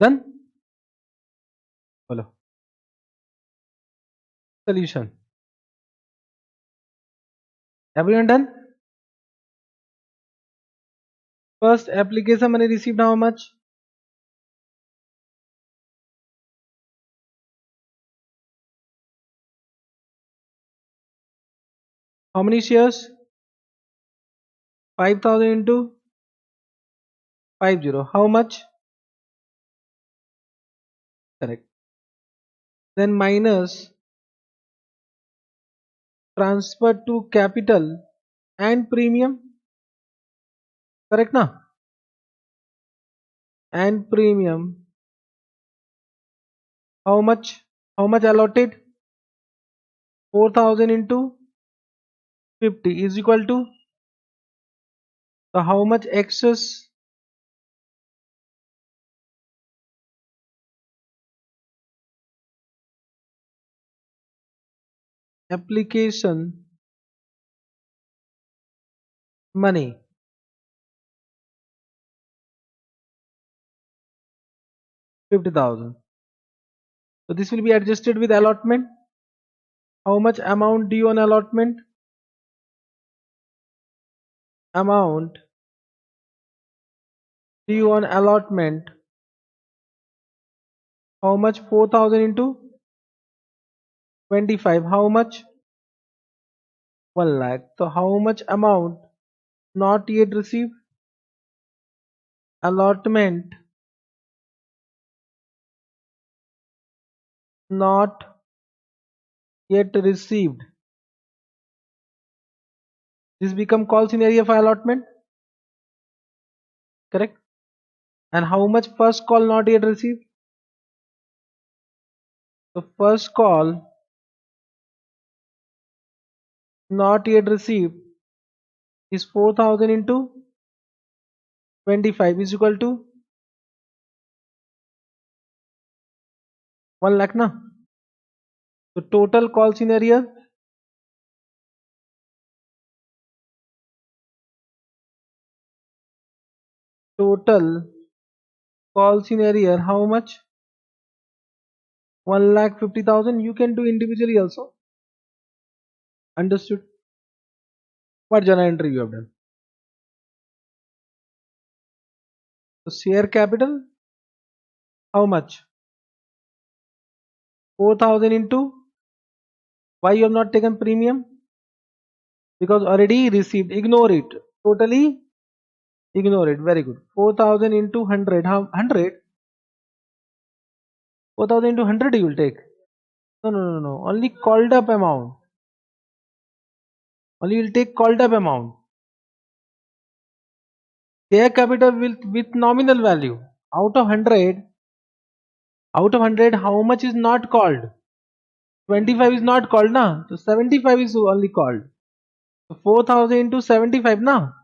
A: Done? Follow. Solution. Everyone done? First application money received how much? How many shares? 5,000 into 50. How much? Correct. Then minus transfer to capital and premium. Correct na? And premium. How much? How much allotted? 4,000 into 50 is equal to, so how much excess? Application money. 50,000. So this will be adjusted with allotment. How much amount due on allotment? Amount due on allotment. How much? 4,000 into 25. How much? 1 lakh. So how much amount not yet received? Allotment not yet received. This become call scenario for allotment. Correct. And how much first call not yet received? The first call not yet received is 4,000 into 25 is equal to 1 lakh na. So total call scenario, how much? 1,50,000. You can do individually also. Understood? What journal entry you have done? So share capital, how much? 4,000 into, why you have not taken premium? Because already received. Ignore it. Totally ignore it. Very good. 4,000 into 100. How 100? 4,000 into 100 you will take. No. Only called up amount. Only you will take called up amount. Share capital with nominal value. Out of 100, how much is not called? 25 is not called na. So 75 is only called. So 4,000 into 75 ना.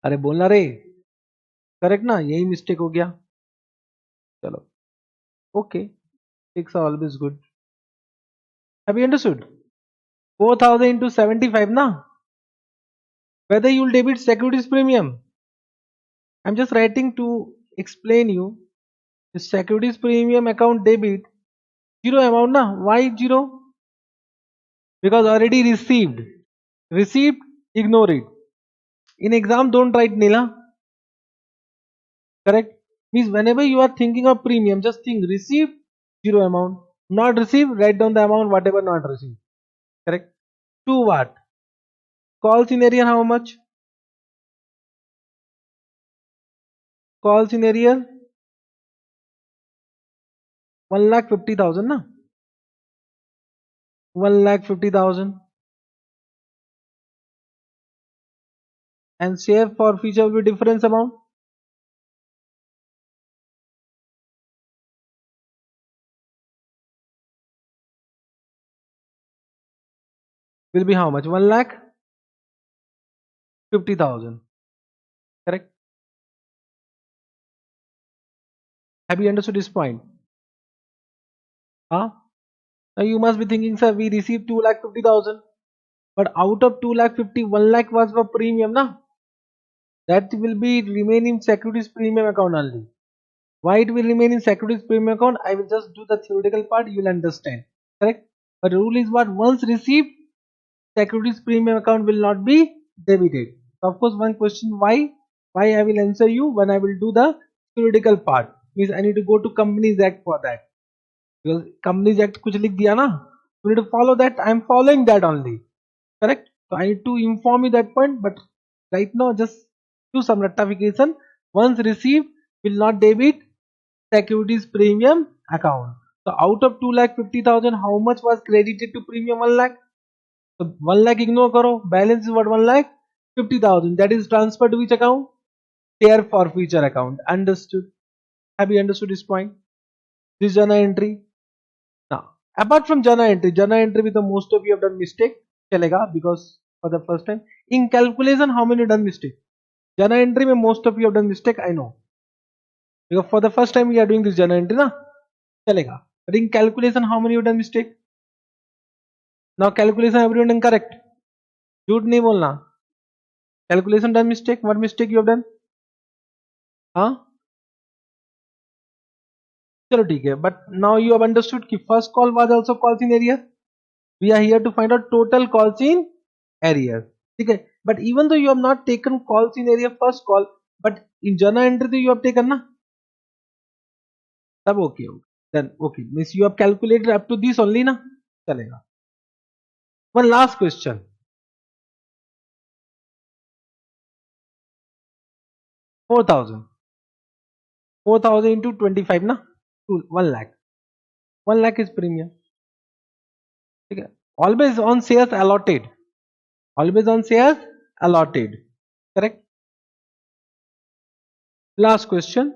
A: अरे बोलना रे. Correct ना, यही mistake हो गया. चलो. Okay. 6 are always good. Have you understood? 4,000 into 75 na. Whether you will debit securities premium. I'm just writing to explain you. The securities premium account debit. Zero amount na. Why zero? Because already received. Received, ignore it. In exam, don't write nila. Correct? Means whenever you are thinking of premium, just think received, zero amount. Not received, write down the amount, whatever not received. Correct? To what? Call scenario how much? Call scenario 1,50,000 na? 1,50,000. And share forfeiture will be difference amount. Will be how much? 1,50,000. Correct? Have you understood this point? Huh? Now you must be thinking, sir, we received 2,50,000. But out of 2,50,000, 1 lakh was for premium, na? That will be remain in securities premium account only. Why it will remain in securities premium account? I will just do the theoretical part, you will understand. Correct? But the rule is what? Once received, securities premium account will not be debited. So of course, one question, why? Why I will answer you when I will do the theoretical part. Means I need to go to Companies Act for that. Because Companies Act कुछ लिख दिया ना. You need to follow that. I am following that only. Correct? So I need to inform you that point, but right now just do some rectification. Once received, will not debit securities premium account. So out of 2,50,000, how much was credited to premium 1 lakh? So 1 lakh ignore karo. Balance is what? 1,50,000. That is transferred to which account? Share forfeiture account. Understood? Have you understood this point? This journal entry. Now, apart from journal entry with the most of you have done mistake. Chalega, because for the first time. In calculation, how many done mistake? Journal entry में most of you have done mistake. I know. Because for the first time we are doing this journal entry, ना चलेगा. But in calculation, how many you have done mistake? Now calculation everyone done correct. झूठ नहीं बोलना. Calculation done mistake. What mistake you have done? हाँ चलो ठीक है. But now you have understood कि first call was also calls in area. We are here to find out total calls in area. ठीक है. But even though you have not taken calls in area first call, but in journal entry तो you have taken ना. तब okay होगा. Then okay. Means you have calculated up to this only ना. चलेगा. One last question. 4,000. 4,000 into 25 ना. 1 lakh. 1 lakh is premium. ठीक है. Always on shares allotted. Always on shares allotted. Correct. Last question.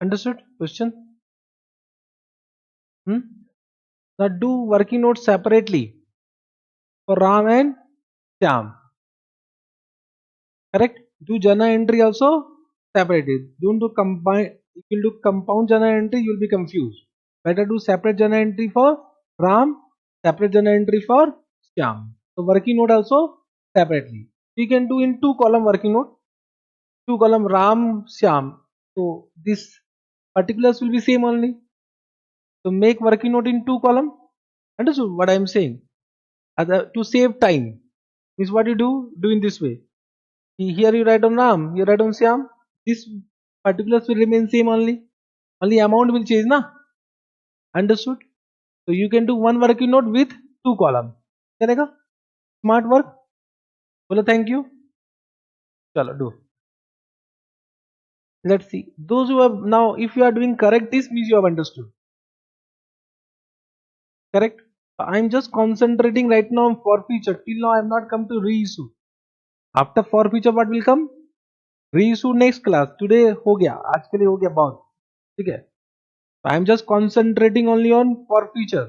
A: Understood? Question? Now do working notes separately for Ram and Shyam. Correct? Do journal entry also separated. Don't do combine. If you do compound journal entry, you will be confused. Better do separate journal entry for Ram, separate journal entry for Shyam. So working note also separately. We can do in 2 column working note. 2 column Ram, Shyam. So this particulars will be same only. So make working note in 2 column. Understood what I am saying? To save time. Means what you do in this way. Here you write on Ram, you write on Shyam. This particulars will remain same only. Only amount will change, na? Understood? So you can do one working note with two column. चलेगा? Smart work. बोलो thank you. चलो do. Let's see. Those who have now, if you are doing correct, this means you have understood. Correct? I'm just concentrating right now on forfeiture. Till now I have not come to reissue. After forfeiture what will come? Reissue next class. Today हो गया. आज के लिए हो गया बहुत. ठीक है? I am just concentrating only on forfeiture.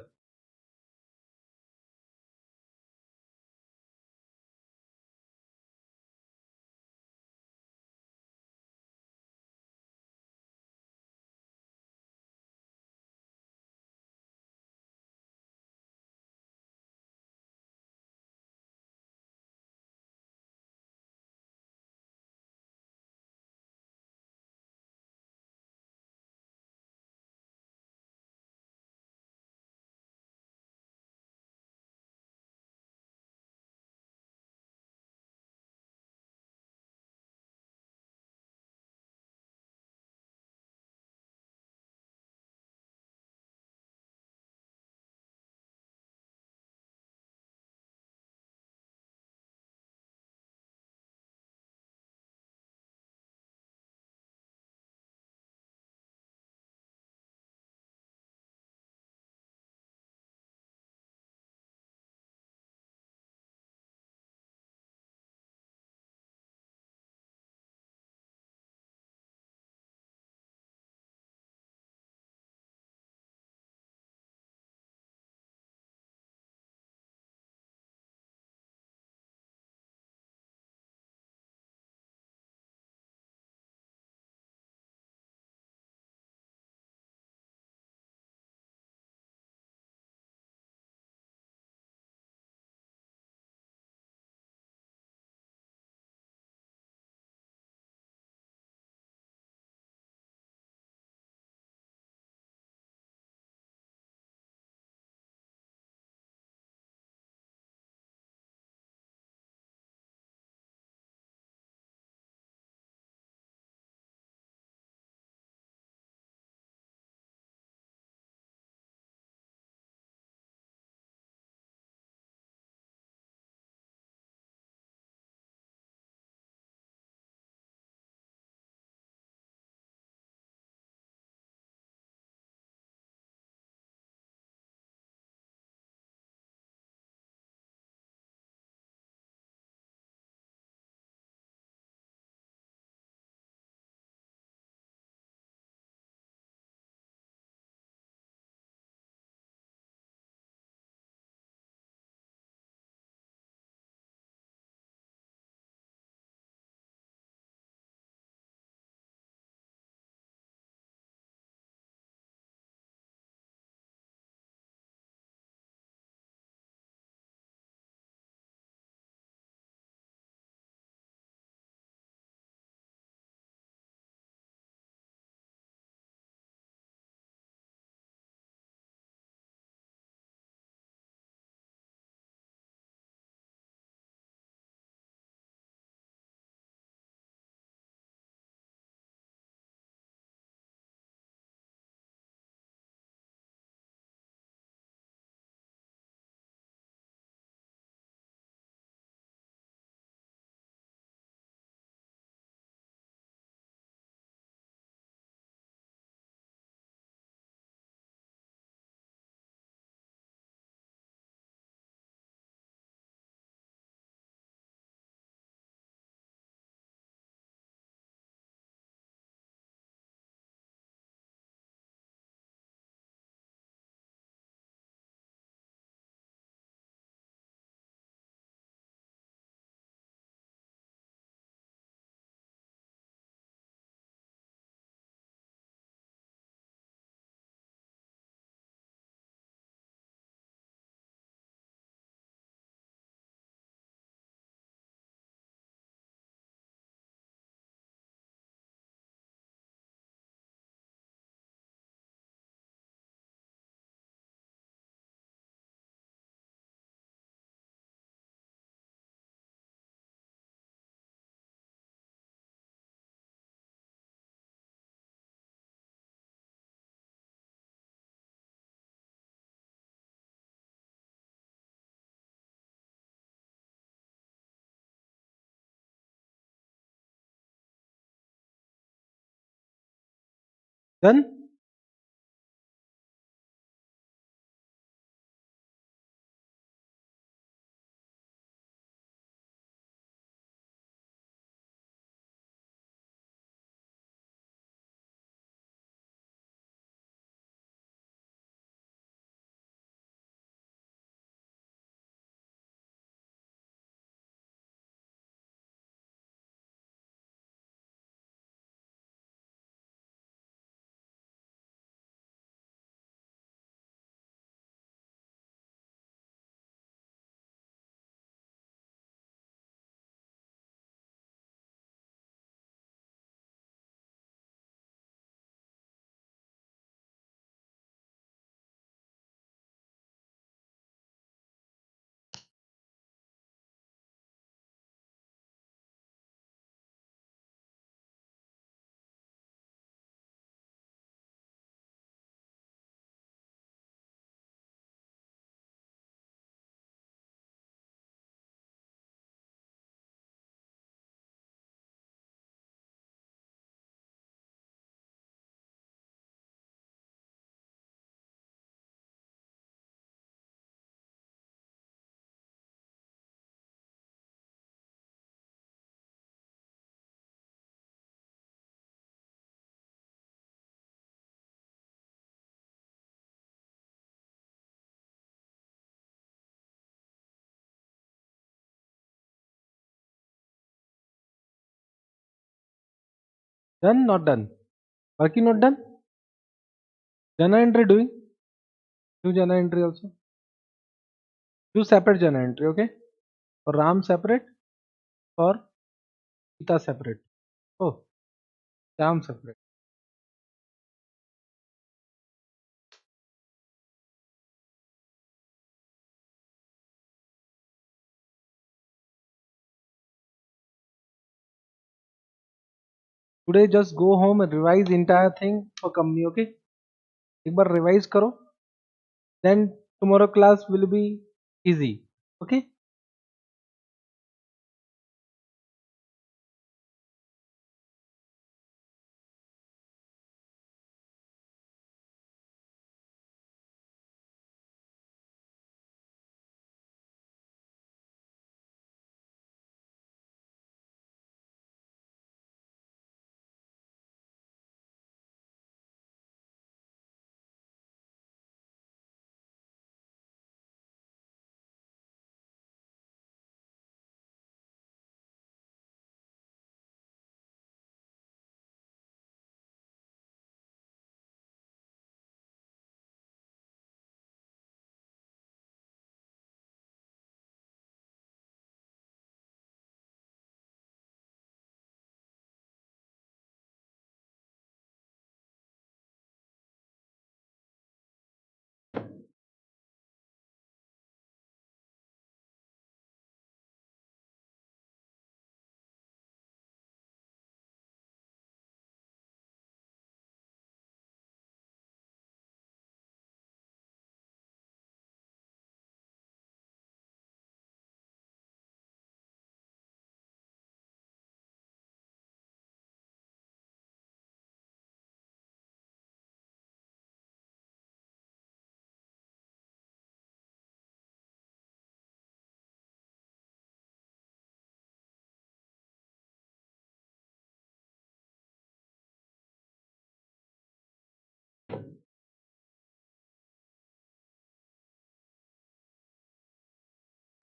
A: Done? Done? Not done? Working not done? Journal entry doing? Do journal entry also? Do separate journal entry, okay? For Ram separate, for Sita separate. Oh, Ram separate. Today just go home and revise entire thing for company, okay? एक बार revise करो, then tomorrow class will be easy, okay?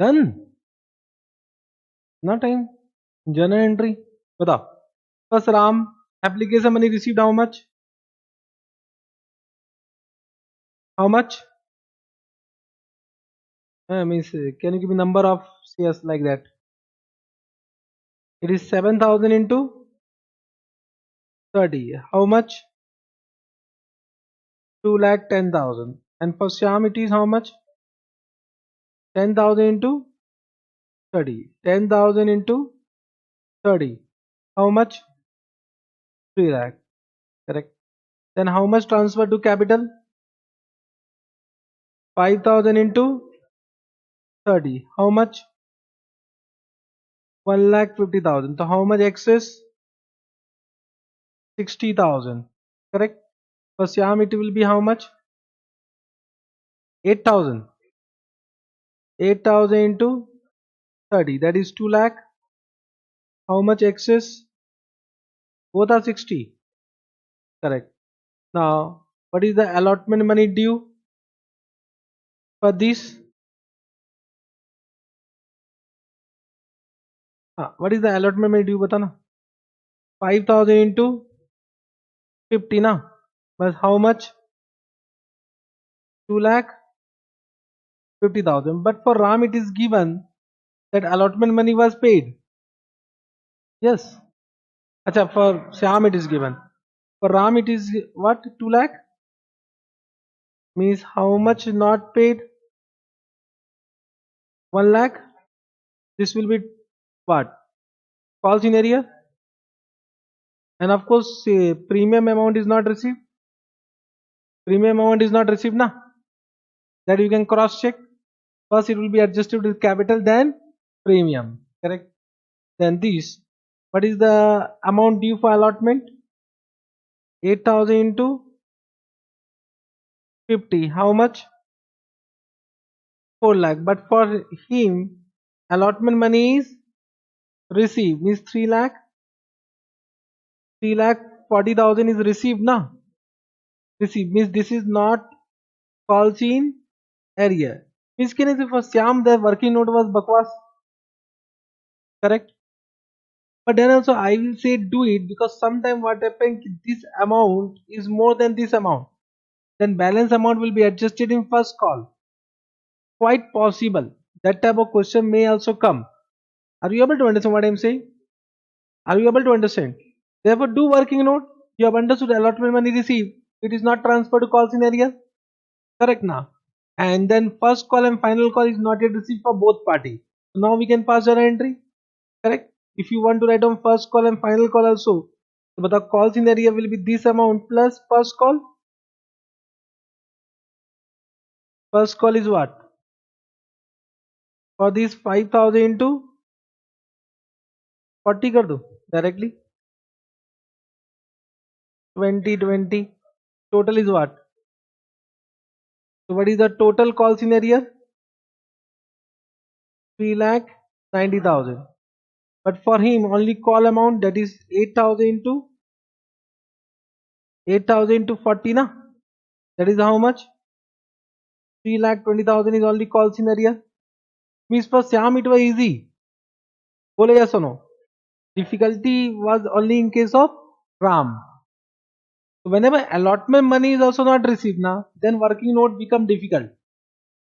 A: Done? No time? Journal entry? बताओ. First Ram, application money received how much? How much? Means can you give me number of CS like that? It is 7,000 into 30. How much? 2,10,000. And for Shyam it is how much? 10,000 into 30. 10,000 into 30. How much? 3 lakh. Correct. Then how much transfer to capital? 5,000 into 30. How much? 1,50,000. So how much excess? 60,000. Correct. For Syam it will be how much? 8,000. 8,000 into 30, that is 2 lakh. How much excess? Both are 60. Correct. Now, what is the allotment money due for this? What is the allotment money due? Batana. 5,000 into 50 na. But how much? 2 lakh 50,000. But for Ram it is given that allotment money was paid. Yes. Acha, for Syam it is given. For Ram it is what? 2 lakh? Means how much not paid? 1 lakh. This will be what? False in area. And of course, premium amount is not received. Premium amount is not received, na? That you can cross check. First, it will be adjusted with capital, then premium. Correct. Then this. What is the amount due for allotment? 8,000 into 50. How much? 4 lakh. But for him, allotment money is received. Means 3 lakh. 3 lakh 40,000 is received, na? Received means this is not false in area. Means can I say for Syam the working note was bakwas? Correct. But then also I will say do it because sometime what happens, this amount is more than this amount. Then balance amount will be adjusted in first call. Quite possible. That type of question may also come. Are you able to understand what I am saying? Are you able to understand? Therefore, do working note. You have understood allotment money received. It is not transferred to calls in area. Correct now. And then first call and final call is not yet received for both parties. So now we can pass journal entry. Correct. If you want to write down first call and final call also, but the calls in area will be this amount plus first call. First call is what? For this 5,000 into 40 kar do directly. 20, 20. Total is what? So what is the total calls in area? 3 lakh 90,000. But for him only call amount, that is 8,000 into 40 na. That is how much? 3 lakh 20,000 is only calls in area. Means for Syam it was easy. Bole yes or no? Difficulty was only in case of Ram. So whenever allotment money is also not received now, then working note become difficult.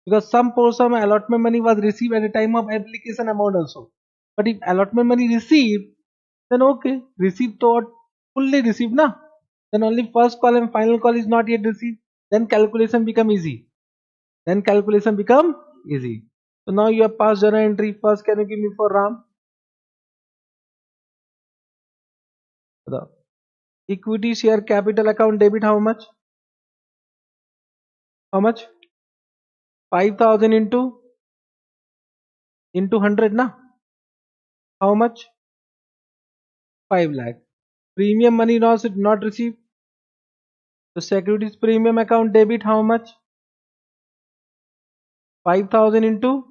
A: Because some portion of allotment money was received at the time of application amount also. But if allotment money received, then okay, received thought fully received na. Then only first call and final call is not yet received. Then calculation become easy. So now you have passed journal entry. First, can you give me for Ram? The equity share capital account debit how much? How much? 5,000 into 100 na? How much? 5 lakh. Premium money not received. So securities premium account debit how much? 5,000 into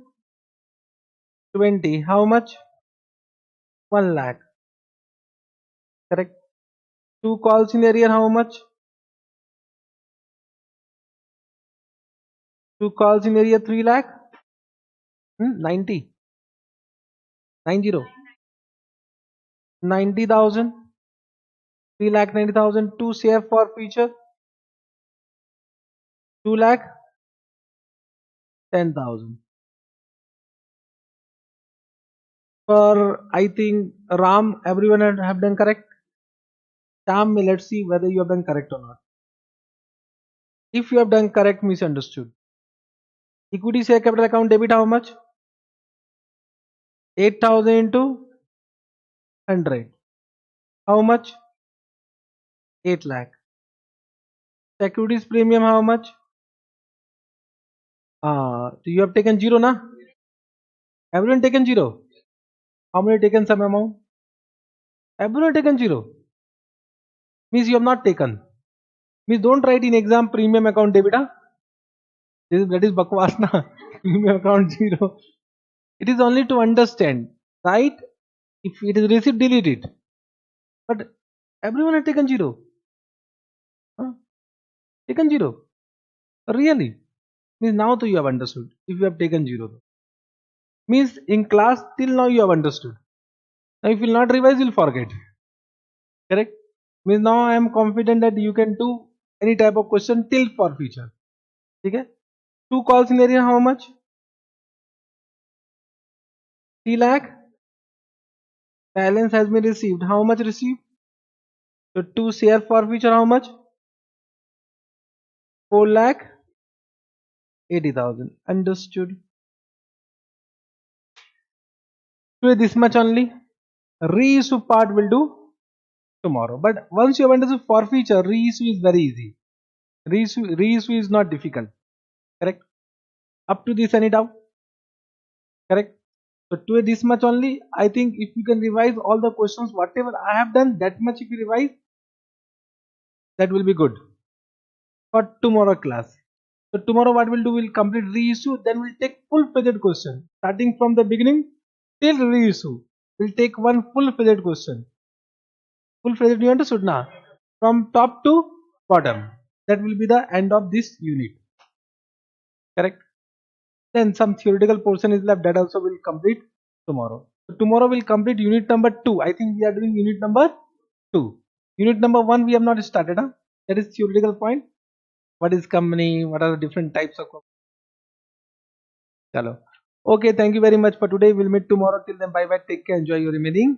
A: 20. How much? 1 lakh. Correct. Two calls in area how much? Two calls in area 3 lakh. 90. 90. 90,000. 3 lakh 90,000. Two share for future. 2 lakh 10,000. For I think Ram, everyone have done correct. Tam, let's see whether you have done correct or not. If you have done correct, misunderstood. Equity share capital account debit how much? 8,000 into 100. How much? 8 lakh. Securities premium how much? So you have taken 0 na? Everyone taken 0. How many taken some amount? Everyone taken 0. Means you have not taken. Means don't write in exam premium account debit. Huh? That is bakwas na. Premium account zero. It is only to understand, right? If it is receipt, delete it. But everyone has taken zero. Huh? Taken zero. Really? Means now to you have understood. If you have taken zero. Means in class till now you have understood. Now if you will not revise, you'll forget. Correct? Means now I am confident that you can do any type of question till for future. Okay? Two calls in area how much? 3 lakh. Balance has been received. How much received? So 2 share for future how much? 4 lakh 80,000. Understood. So this much only. Reissue part will do tomorrow. But once you have understood forfeiture, reissue is very easy. Reissue is not difficult. Correct? Up to this any doubt? Correct? So to this much only. I think if you can revise all the questions, whatever I have done, that much if you revise, that will be good for tomorrow class. So tomorrow what we'll do, we'll complete reissue, then we'll take full-fledged question. Starting from the beginning till reissue. We'll take one full-fledged question. Full-fledged, you understood now? From top to bottom. That will be the end of this unit. Correct? Then some theoretical portion is left, that also will complete tomorrow. So tomorrow we'll complete unit number 2. I think we are doing unit number 2. Unit number 1 we have not started. Huh? That is theoretical point. What is company? What are the different types of company? Chalo. Okay, thank you very much for today. We'll meet tomorrow. Till then, bye bye. Take care. Enjoy your remaining